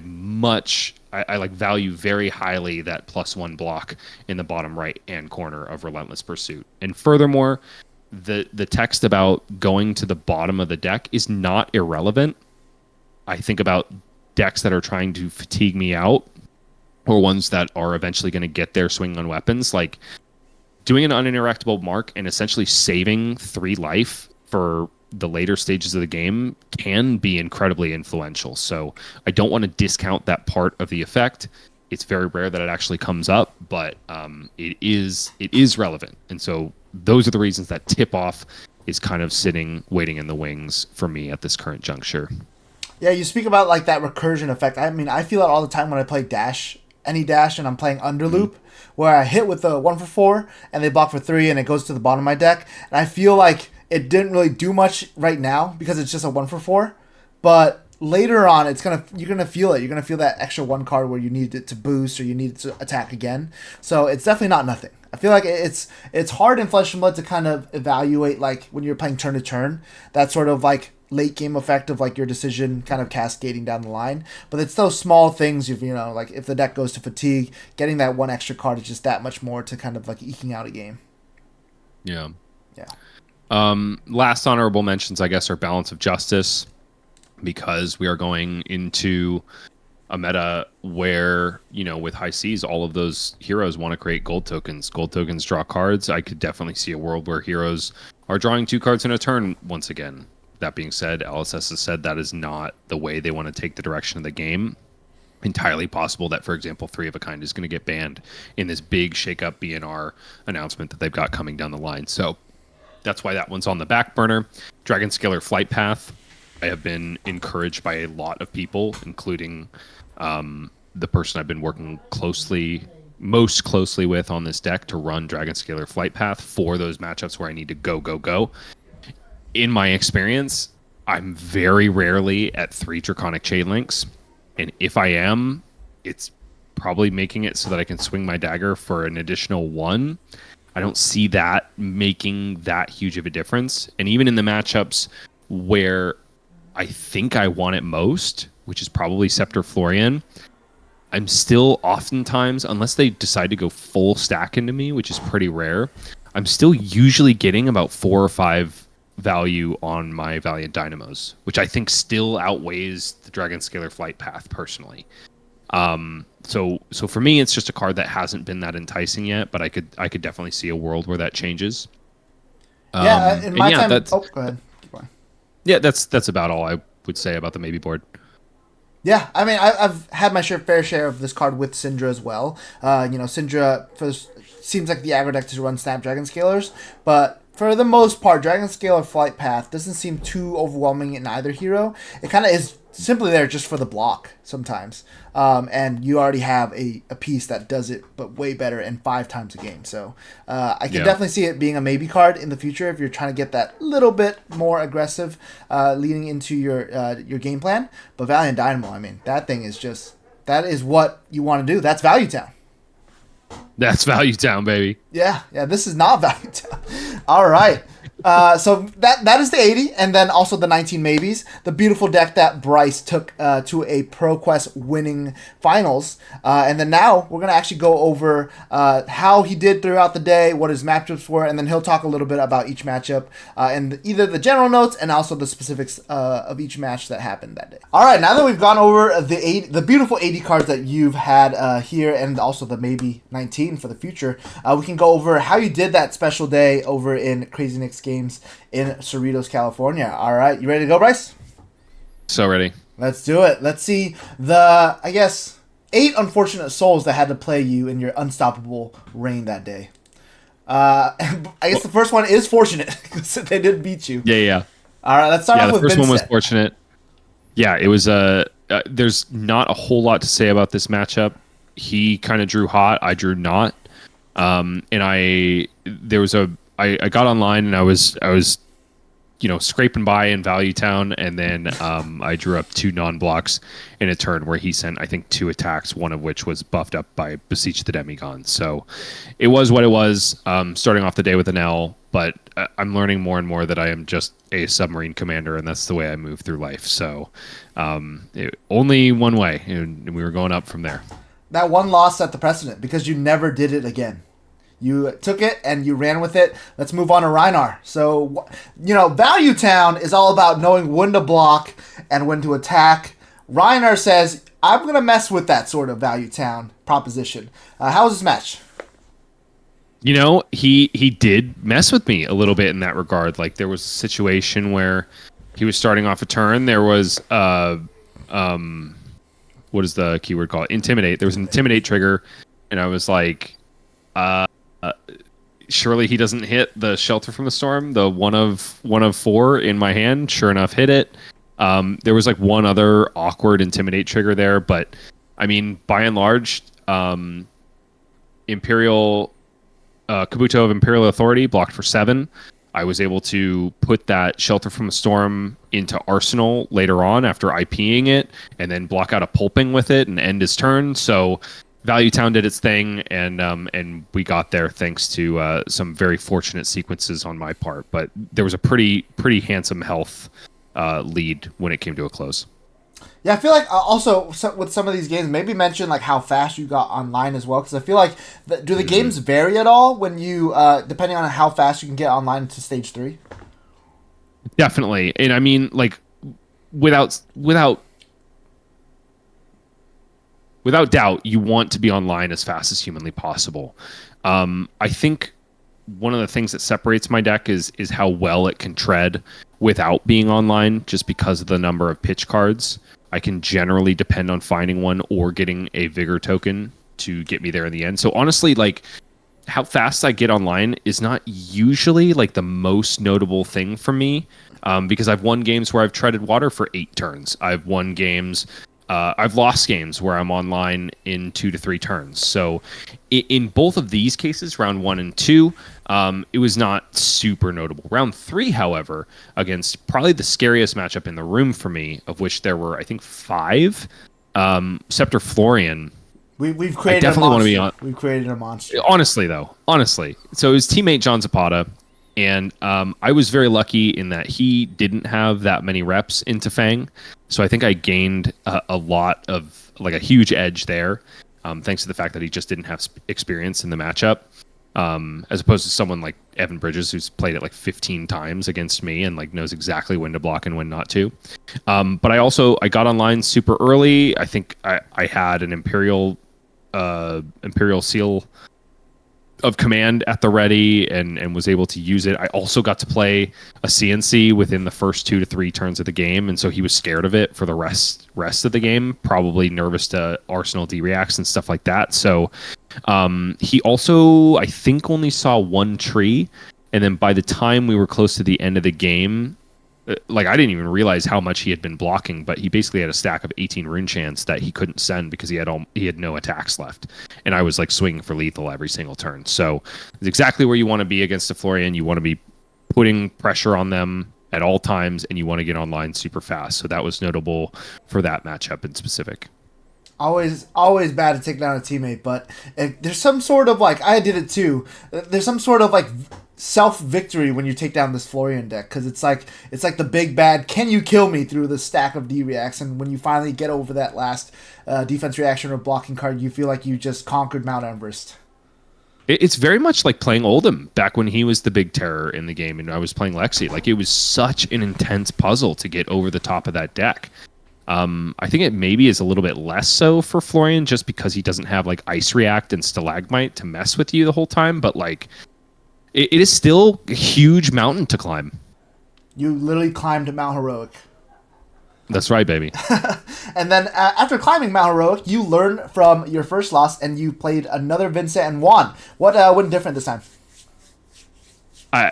like value very highly that +1 block in the bottom right hand corner of Relentless Pursuit. And furthermore, the text about going to the bottom of the deck is not irrelevant. I think about decks that are trying to fatigue me out, or ones that are eventually going to get their swing on weapons, like doing an uninteractable mark and essentially saving 3 life for the later stages of the game can be incredibly influential. So I don't want to discount that part of the effect. It's very rare that it actually comes up, but it is relevant. And so those are the reasons that tip off is kind of waiting in the wings for me at this current juncture. Yeah, you speak about like that recursion effect. I mean, I feel it all the time when I play Dash, any Dash, and I'm playing Underloop, where I hit with a 1 for 4 and they block for 3 and it goes to the bottom of my deck. And I feel like it didn't really do much right now because it's just a 1 for 4. But later on, you're gonna feel it. You're gonna feel that extra 1 card where you need it to boost or you need it to attack again. So it's definitely not nothing. I feel like it's hard in Flesh and Blood to kind of evaluate, like when you're playing turn to turn, that sort of like late game effect of like your decision kind of cascading down the line. But it's those small things, like if the deck goes to fatigue, getting that 1 extra card is just that much more to kind of like eking out a game. Yeah. Yeah. Last honorable mentions, I guess, are Balance of Justice, because we are going into a meta where, with high seas, all of those heroes want to create gold tokens. Gold tokens draw cards. I could definitely see a world where heroes are drawing 2 cards in a turn once again. That being said, LSS has said that is not the way they want to take the direction of the game. Entirely possible that, for example, 3 of a Kind is going to get banned in this big shake-up BNR announcement that they've got coming down the line. So that's why that one's on the back burner. Dragon Scalar Flight Path, I have been encouraged by a lot of people, including the person I've been working most closely with on this deck, to run Dragon Scalar Flight Path for those matchups where I need to go. In my experience, I'm very rarely at 3 Draconic Chain Links. And if I am, it's probably making it so that I can swing my dagger for an additional 1. I don't see that making that huge of a difference. And even in the matchups where I think I want it most, which is probably Scepter Florian, I'm still oftentimes, unless they decide to go full stack into me, which is pretty rare, I'm still usually getting about 4 or 5 value on my Valiant Dynamos, which I think still outweighs the Dragon Scalar Flight Path personally. So for me, it's just a card that hasn't been that enticing yet, but I could definitely see a world where that changes. In my time. Go ahead. Keep going. Yeah, that's about all I would say about the maybe board. Yeah, I mean, I've had my fair share of this card with Syndra as well. Syndra seems like the aggro deck to run Snapdragon Scalars, but for the most part, Dragon Scalar Flight Path doesn't seem too overwhelming in either hero. It kind of is simply there just for the block sometimes. And you already have a piece that does it, but way better and 5 times a game. So I can definitely see it being a maybe card in the future if you're trying to get that little bit more aggressive leading into your game plan. But Valiant Dynamo, I mean, that is what you want to do. That's Value Town. That's Value Town, baby. Yeah, this is not Value Town. All right. So that is the 80, and then also the 19 maybes. The beautiful deck that Bryce took to a ProQuest winning finals. And then now we're gonna actually go over how he did throughout the day, what his matchups were, and then he'll talk a little bit about each matchup and either the general notes and also the specifics of each match that happened that day. All right, now that we've gone over the beautiful 80 cards that you've had here, and also the maybe 19 for the future, we can go over how you did that special day over in Crazy Nick's Games in Cerritos, California. All right, you ready to go, Bryce? So ready. Let's do it. Let's see the, I guess, 8 unfortunate souls that had to play you in your unstoppable reign that day. I guess the first one is fortunate because they did beat you. Yeah. All right, let's start off with the first one was Vincent. fortunate. Yeah, it was there's not a whole lot to say about this matchup. He kind of drew hot, I drew not. And I got online and I was scraping by in Value Town, and then I drew up 2 non-blocks in a turn where he sent, I think, 2 attacks, one of which was buffed up by Beseech the Demigod. So it was what it was, starting off the day with an L, but I'm learning more and more that I am just a submarine commander, and that's the way I move through life. So only one way, and we were going up from there. That one loss set the precedent because you never did it again. You took it and you ran with it. Let's move on to Reinar. So, Value Town is all about knowing when to block and when to attack. Reinar says, I'm going to mess with that sort of Value Town proposition. How was this match? He did mess with me a little bit in that regard. Like, there was a situation where he was starting off a turn. There was, what is the keyword called? Intimidate. There was an Intimidate trigger, and I was like, surely he doesn't hit the Shelter from the Storm, the one of 4 in my hand. Sure enough, hit it. There was like one other awkward Intimidate trigger there, but I mean, by and large, Imperial Kabuto of Imperial Authority blocked for 7. I was able to put that Shelter from the Storm into Arsenal later on after IPing it, and then block out a Pulping with it and end his turn. So Value Town did its thing, and we got there thanks to some very fortunate sequences on my part. But there was a pretty handsome health lead when it came to a close. Yeah, I feel like also with some of these games, maybe mention like how fast you got online as well, because I feel like do the games vary at all when you depending on how fast you can get online to stage 3? Definitely, and I mean, like without doubt, you want to be online as fast as humanly possible. I think one of the things that separates my deck is how well it can tread without being online, just because of the number of pitch cards. I can generally depend on finding one or getting a Vigor token to get me there in the end. So honestly, like, how fast I get online is not usually like the most notable thing for me, because I've won games where I've treaded water for 8 turns. I've lost games where I'm online in 2 to 3 turns. So in both of these cases, round 1 and 2, it was not super notable. Round 3, however, against probably the scariest matchup in the room for me, of which there were, I think, 5, Scepter Florian. We've created I definitely want to be on. We've created a monster. Honestly. So his teammate John Zapata, and I was very lucky in that he didn't have that many reps into Fang. So I think I gained a lot of, like, a huge edge there, thanks to the fact that he just didn't have experience in the matchup, as opposed to someone like Evan Bridges, who's played it like 15 times against me and like knows exactly when to block and when not to. But I got online super early. I think I had an Imperial Seal of Command at the ready and was able to use it. I also got to play a CNC within the first 2 to 3 turns of the game, and so he was scared of it for the rest of the game, probably nervous to Arsenal D-reacts and stuff like that. So he also, I think, only saw 1 tree, and then by the time we were close to the end of the game, like, I didn't even realize how much he had been blocking, but he basically had a stack of 18 rune chants that he couldn't send because he had no attacks left, and I was like swinging for lethal every single turn. So it's exactly where you want to be against a Florian. You want to be putting pressure on them at all times, and you want to get online super fast. So that was notable for that matchup in specific. Always bad to take down a teammate, but if there's some sort of, like, I did it too. There's some sort of, like, self victory when you take down this Florian deck, because it's like the big bad can you kill me through the stack of D reacts, and when you finally get over that last defense reaction or blocking card, you feel like you just conquered Mount Everest. It's very much like playing Oldhim back when he was the big terror in the game and I was playing Lexi. Like, it was such an intense puzzle to get over the top of that deck. I think it maybe is a little bit less so for Florian just because he doesn't have like Ice React and Stalagmite to mess with you the whole time, but like it is still a huge mountain to climb. You literally climbed Mount Heroic. That's right, baby. And then after climbing Mount Heroic, you learned from your first loss and you played another Vincent and won. What went different this time? I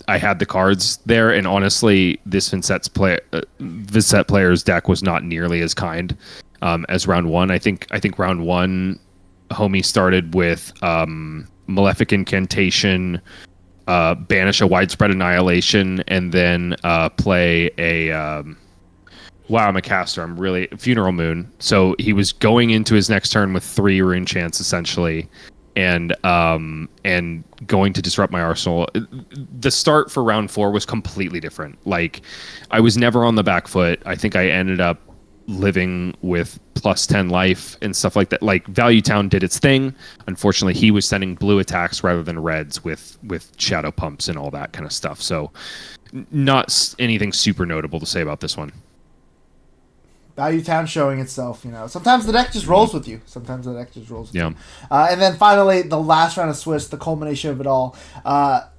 had the cards there, and honestly, this Vincent player's deck was not nearly as kind as round one. I think round one, homie started with Malefic Incantation, banish a Widespread Annihilation, and then play a wow, I'm a caster. I'm really Funeral Moon. So he was going into his next turn with 3 Rune Chants essentially, and going to disrupt my arsenal. The start for round 4 was completely different. Like, I was never on the back foot. I think I ended up living with plus 10 life and stuff like that. Like, Value Town did its thing. Unfortunately, he was sending blue attacks rather than reds with shadow pumps and all that kind of stuff. So not anything super notable to say about this one. Value Town showing itself, Sometimes the deck just rolls with you. And then finally, the last round of Swiss, the culmination of it all.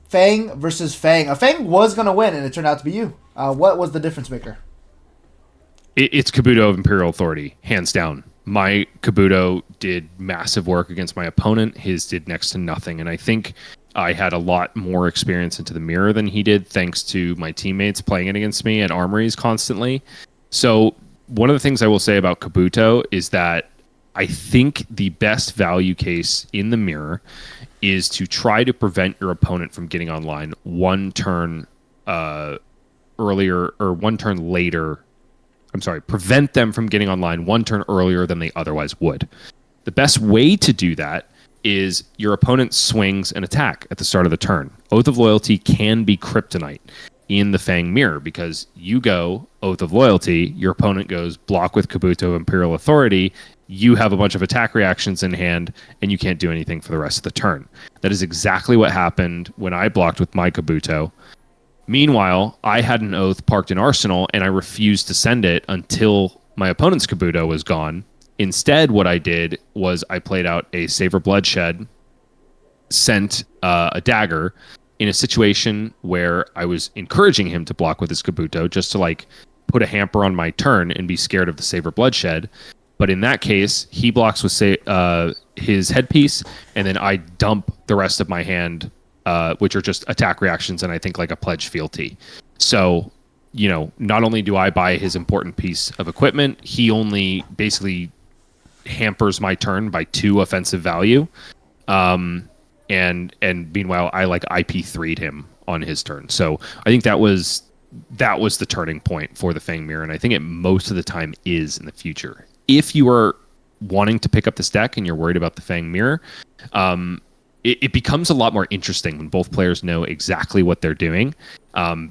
Fang versus Fang. Fang was going to win, and it turned out to be you. What was the difference maker? It's Kabuto of Imperial Authority, hands down. My Kabuto did massive work against my opponent. His did next to nothing. And I think I had a lot more experience into the mirror than he did, thanks to my teammates playing it against me at Armories constantly. So one of the things I will say about Kabuto is that I think the best value case in the mirror is to try to prevent your opponent from getting online one turn earlier or one turn later. I'm sorry, prevent them from getting online one turn earlier than they otherwise would. The best way to do that is your opponent swings an attack at the start of the turn. Oath of Loyalty can be kryptonite in the Fang mirror because you go Oath of Loyalty, your opponent goes block with Kabuto Imperial Authority, you have a bunch of attack reactions in hand, and you can't do anything for the rest of the turn. That is exactly what happened when I blocked with my Kabuto. Meanwhile, I had an Oath parked in Arsenal, and I refused to send it until my opponent's Kabuto was gone. Instead, what I did was I played out a Savor Bloodshed, sent a dagger in a situation where I was encouraging him to block with his Kabuto just to like put a hamper on my turn and be scared of the Savor Bloodshed. But in that case, he blocks with his headpiece, and then I dump the rest of my hand, which are just attack reactions and I think like a Pledge Fealty. So, not only do I buy his important piece of equipment, he only basically hampers my turn by 2 offensive value. And meanwhile, I like IP3'd him on his turn. So I think that was the turning point for the Fang Mirror, and I think it most of the time is in the future. If you are wanting to pick up this deck and you're worried about the Fang Mirror, it becomes a lot more interesting when both players know exactly what they're doing,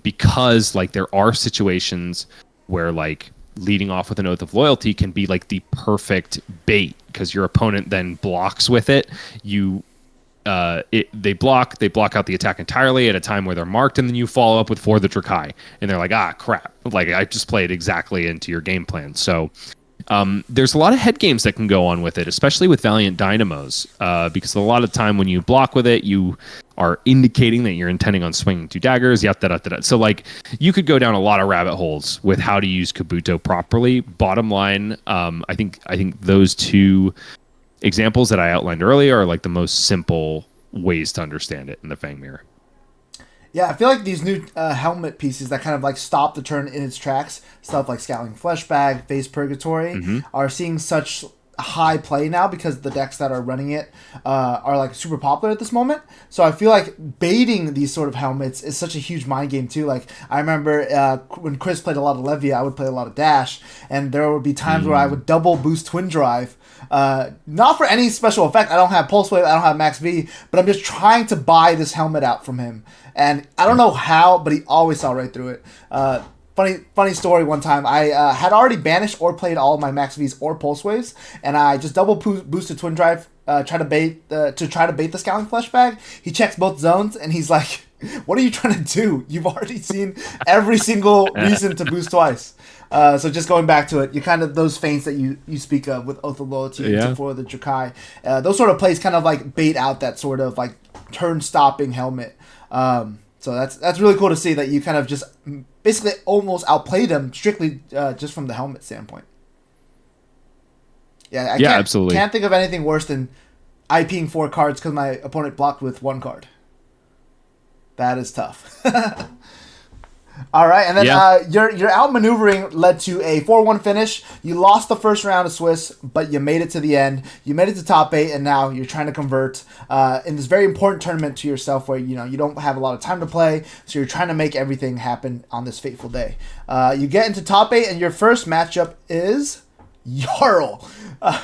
because like there are situations where like leading off with an Oath of Loyalty can be like the perfect bait because your opponent then blocks with it. They block out the attack entirely at a time where they're marked, and then you follow up with For the Drakai, and they're like, crap, like I just played exactly into your game plan. So there's a lot of head games that can go on with it, especially with Valiant Dynamos, because a lot of time when you block with it, you are indicating that you're intending on swinging 2 daggers. So like you could go down a lot of rabbit holes with how to use Kabuto properly. Bottom line, I think those 2 examples that I outlined earlier are like the most simple ways to understand it in the Fang Mirror. Yeah, I feel like these new helmet pieces that kind of like stop the turn in its tracks, stuff like Scowling Fleshbag, Face Purgatory, are seeing such high play now because the decks that are running it are like super popular at this moment. So I feel like baiting these sort of helmets is such a huge mind game too. Like I remember when Chris played a lot of Levia, I would play a lot of Dash, and there would be times where I would double boost Twin Drive. Not for any special effect. I don't have Pulse Wave, I don't have Max V, but I'm just trying to buy this helmet out from him. And I don't know how, but he always saw right through it. Funny story. One time, I had already banished or played all of my Max Vs or Pulse Waves, and I just double boosted Twin Drive, try to bait the Scowling Flesh Bag. He checks both zones, and he's like, "What are you trying to do? You've already seen every single reason to boost twice." So just going back to it, you kind of those feints that you speak of with Oath of Loyalty and for the Jukai, those sort of plays kind of like bait out that sort of like turn stopping helmet. So that's really cool to see that you kind of just basically almost outplayed him strictly just from the helmet standpoint. Yeah, absolutely. Can't think of anything worse than IPing 4 cards because my opponent blocked with 1 card. That is tough. All right, and then your outmaneuvering led to a 4-1 finish. You lost the first round of Swiss, but you made it to the end. You made it to top 8, and now you're trying to convert in this very important tournament to yourself where you don't have a lot of time to play, so you're trying to make everything happen on this fateful day. You get into top 8, and your first matchup is Jarl.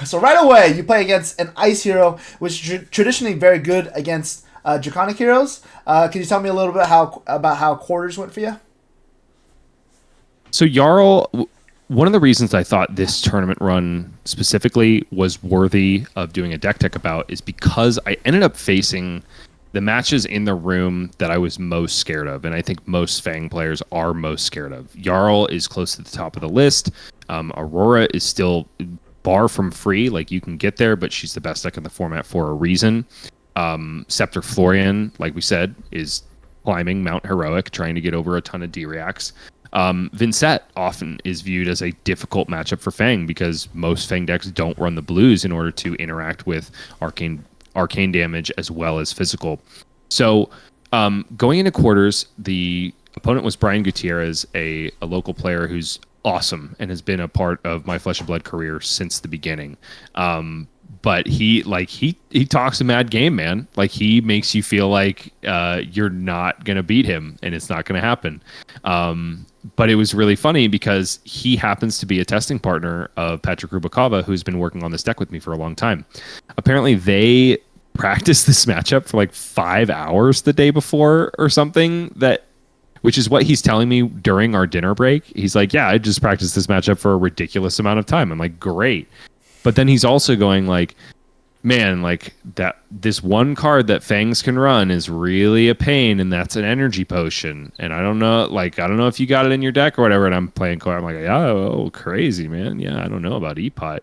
So right away, you play against an Ice hero, which is traditionally very good against Draconic heroes. Can you tell me a little bit about how quarters went for you? So Jarl, one of the reasons I thought this tournament run specifically was worthy of doing a deck tech about is because I ended up facing the matches in the room that I was most scared of, and I think most Fang players are most scared of. Jarl is close to the top of the list. Aurora is still far from free. Like, you can get there, but she's the best deck in the format for a reason. Scepter Florian, like we said, is climbing Mount Heroic, trying to get over a ton of D-reacts. Vincent often is viewed as a difficult matchup for Fang because most Fang decks don't run the blues in order to interact with arcane damage as well as physical. So going into quarters, the opponent was Brian Gutierrez, a local player who's awesome and has been a part of my Flesh and Blood career since the beginning. But he talks a mad game, man. Like, he makes you feel like you're not gonna beat him, and it's not gonna happen. But it was really funny because he happens to be a testing partner of Patrick Rubakava, who's been working on this deck with me for a long time. Apparently, they practiced this matchup for like 5 hours the day before or something. Which is what he's telling me during our dinner break. He's like, "Yeah, I just practiced this matchup for a ridiculous amount of time." I'm like, "Great." But then he's also going like, "Man, like this one card that Fangs can run is really a pain, and that's an energy potion. And I don't know if you got it in your deck or whatever." And I'm playing card. I'm like, "Oh, crazy, man. Yeah, I don't know about Epot."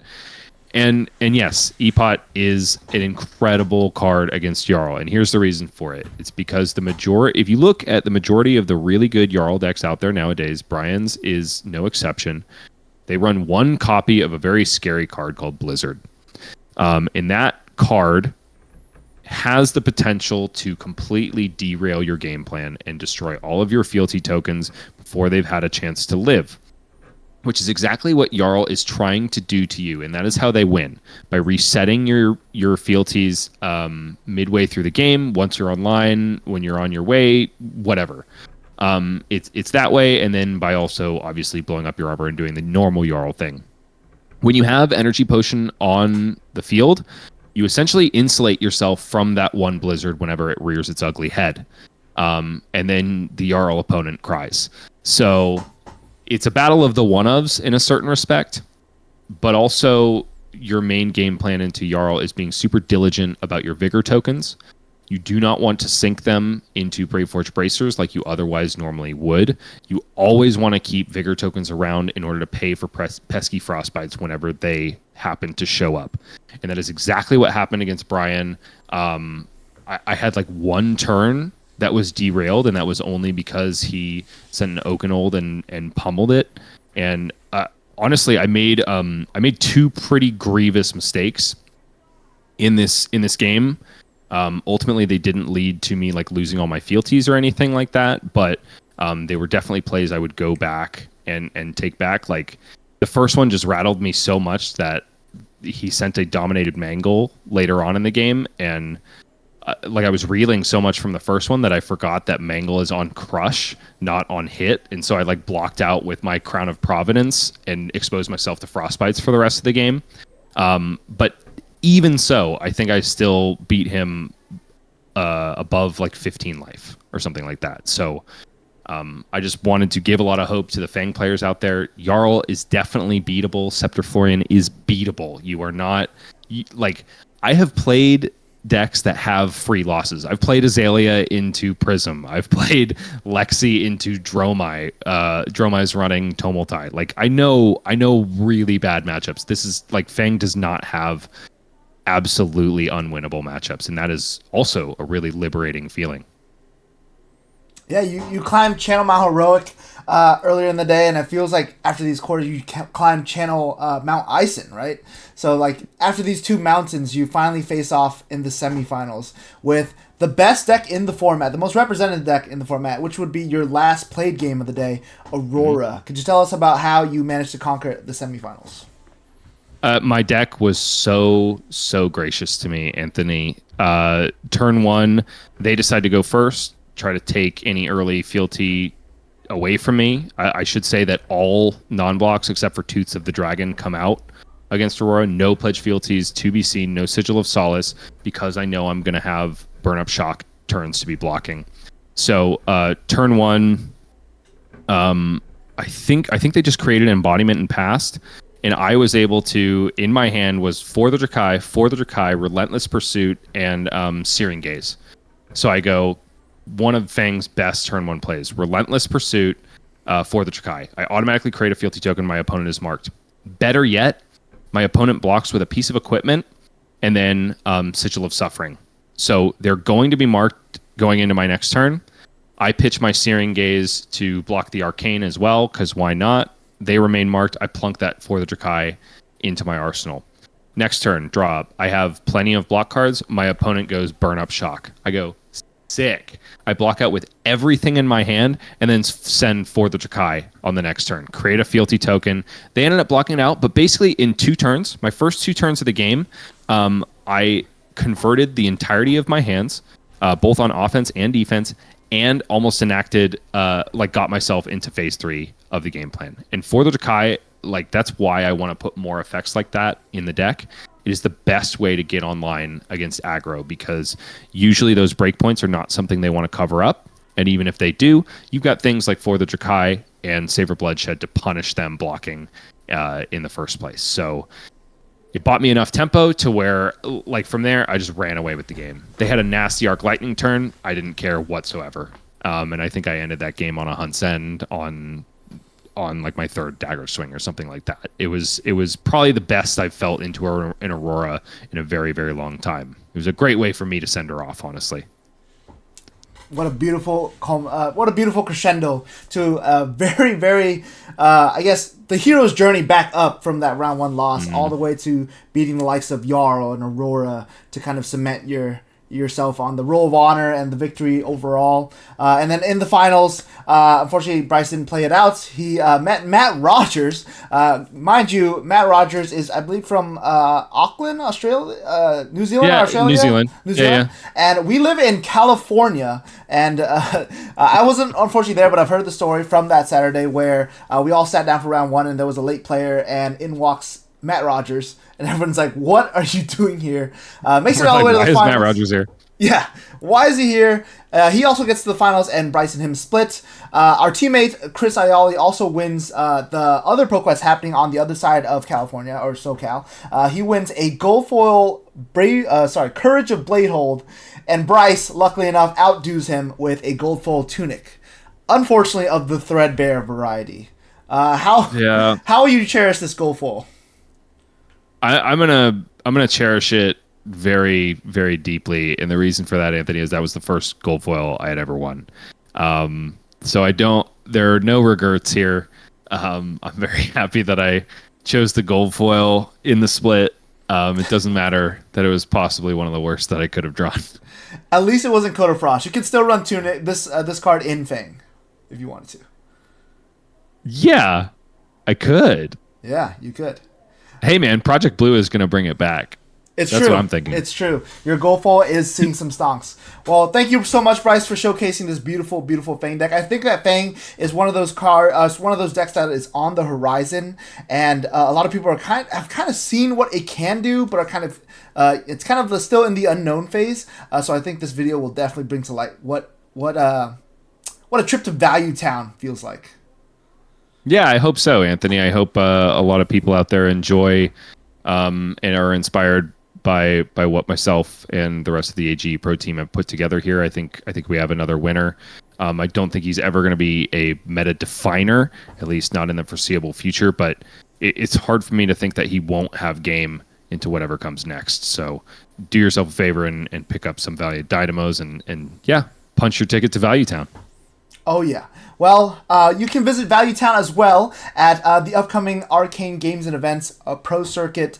And yes, Epot is an incredible card against Jarl, and here's the reason for it. It's because if you look at the majority of the really good Jarl decks out there nowadays, Brian's is no exception. They run one copy of a very scary card called Blizzard. And that card has the potential to completely derail your game plan and destroy all of your fealty tokens before they've had a chance to live, which is exactly what Jarl is trying to do to you. And that is how they win, by resetting your fealties midway through the game, once you're online, when you're on your way, whatever. It's that way, and then by also obviously blowing up your armor and doing the normal Jarl thing. When you have Energy Potion on the field, you essentially insulate yourself from that one Blizzard whenever it rears its ugly head. And then the Jarl opponent cries. So it's a battle of the one-ofs in a certain respect, but also your main game plan into Jarl is being super diligent about your Vigor tokens. You do not want to sink them into Braveforge Bracers like you otherwise normally would. You always want to keep Vigor tokens around in order to pay for pesky Frostbites whenever they happen to show up. And that is exactly what happened against Brian. I had like one turn that was derailed, and that was only because he sent an Oakenold and pummeled it. And honestly, I made 2 pretty grievous mistakes in this game. Ultimately, they didn't lead to me like losing all my fealties or anything like that, but they were definitely plays I would go back and take back. Like, the first one just rattled me so much that he sent a dominated mangle later on in the game, and like I was reeling so much from the first one that I forgot that mangle is on crush, not on hit, and so I like blocked out with my Crown of Providence and exposed myself to frostbites for the rest of the game. But even so, I think I still beat him above like 15 life or something like that. So I just wanted to give a lot of hope to the Fang players out there. Jarl is definitely beatable. Scepter Florian is beatable. You are not like, I have played decks that have free losses. I've played Azalea into Prism. I've played Lexi into Dromai. Dromai's running Tomultai. Like I know really bad matchups. This is like Fang does not have absolutely unwinnable matchups, and that is also a really liberating feeling. Yeah, you climbed Channel Mount Heroic earlier in the day, and it feels like after these quarters you climb Channel Mount Ison, right? So like after these two mountains, you finally face off in the semifinals with the best deck in the format, the most represented deck in the format, which would be your last played game of the day, Aurora. Mm-hmm. Could you tell us about how you managed to conquer the semifinals? My deck was so gracious to me, Anthony. Turn one, they decided to go first, try to take any early fealty away from me. I should say that all non-blocks except for Toots of the Dragon come out against Aurora. No pledge fealties to be seen, no Sigil of Solace, because I know I'm going to have Burn Up Shock turns to be blocking. So turn one, I think they just created embodiment and passed, and I was able to, in my hand was For the Drakai, Relentless Pursuit, and Searing Gaze. So I go, one of Fang's best turn one plays, Relentless Pursuit, For the Drakai. I automatically create a fealty token my opponent is marked. Better yet, my opponent blocks with a piece of equipment and then Sigil of Suffering. So they're going to be marked going into my next turn. I pitch my Searing Gaze to block the Arcane as well, because why not? They remain marked. I plunk that For the Drakai into my arsenal. Next turn, draw. I have plenty of block cards. My opponent goes Burn Up Shock. I go, sick. I block out with everything in my hand and then send For the Drakai on the next turn. Create a fealty token. They ended up blocking it out, but basically in 2 turns, my first 2 turns of the game, I converted the entirety of my hands, both on offense and defense, and almost enacted, got myself into phase 3 of the game plan. And For the Drakai, like that's why I want to put more effects like that in the deck. It is the best way to get online against aggro, because usually those breakpoints are not something they want to cover up. And even if they do, you've got things like For the Drakai and Savor Bloodshed to punish them blocking in the first place. So it bought me enough tempo to where, like from there, I just ran away with the game. They had a nasty Arc Lightning turn. I didn't care whatsoever. And I think I ended that game on a Hunt's End on like my 3rd dagger swing or something like that. It was probably the best I've felt into an Aurora in a very, very long time. It was a great way for me to send her off, honestly. What a beautiful crescendo to a very, very, I guess, the hero's journey back up from that round 1 loss all the way to beating the likes of Jarl and Aurora to kind of cement yourself on the Roll of Honor and the victory overall. And then in the finals, unfortunately, Bryce didn't play it out. He met Matt Rogers. Mind you, Matt Rogers is, I believe, from Auckland, Australia? New Zealand? Yeah, Australia? New Zealand. Yeah. And we live in California. And I wasn't, unfortunately, there, but I've heard the story from that Saturday where we all sat down for round 1 and there was a late player, and in walks Matt Rogers, and everyone's like, "What are you doing here?" Makes it all the way to the finals. Why is Matt Rogers here? Yeah, why is he here? He also gets to the finals, and Bryce and him split. Our teammate Chris Ayali also wins the other ProQuest happening on the other side of California, or SoCal. He wins a gold foil Courage of Bladehold, and Bryce, luckily enough, outdoes him with a gold foil Tunic, unfortunately of the threadbare variety. How will you cherish this gold foil? I'm gonna cherish it very, very deeply, and the reason for that, Anthony, is that was the first gold foil I had ever won. So there are no regrets here. I'm very happy that I chose the gold foil in the split. It doesn't matter that it was possibly one of the worst that I could have drawn. At least it wasn't Coat of Frost. You could still run Tunic this card in Fang if you wanted to. Yeah, I could. Yeah, you could. Hey man, Project Blue is going to bring it back. It's That's true. what I'm thinking. It's true. Your goal for is seeing some stonks. Well, thank you so much, Bryce, for showcasing this beautiful, beautiful Fang deck. I think that Fang is one of those decks that is on the horizon, and a lot of people have kind of seen what it can do, but are it's kind of still in the unknown phase. So I think this video will definitely bring to light what a trip to Value Town feels like. Yeah, I hope so, Anthony. I hope a lot of people out there enjoy and are inspired by what myself and the rest of the AG Pro team have put together here. I think we have another winner. I don't think he's ever going to be a meta definer, at least not in the foreseeable future. But it's hard for me to think that he won't have game into whatever comes next. So do yourself a favor and pick up some Value Dynamos and yeah, punch your ticket to Value Town. Oh, yeah. Well, you can visit Value Town as well at the upcoming Arcane Games and Events Pro Circuit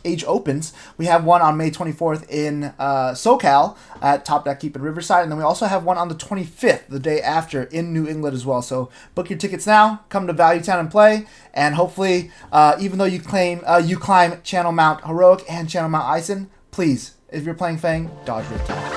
Age Opens. We have one on May 24th in SoCal at Top Deck Keep in Riverside. And then we also have one on the 25th, the day after, in New England as well. So book your tickets now. Come to Value Town and play. And hopefully, even though you climb Channel Mount Heroic and Channel Mount Ison, please, if you're playing Fang, dodge Riptide.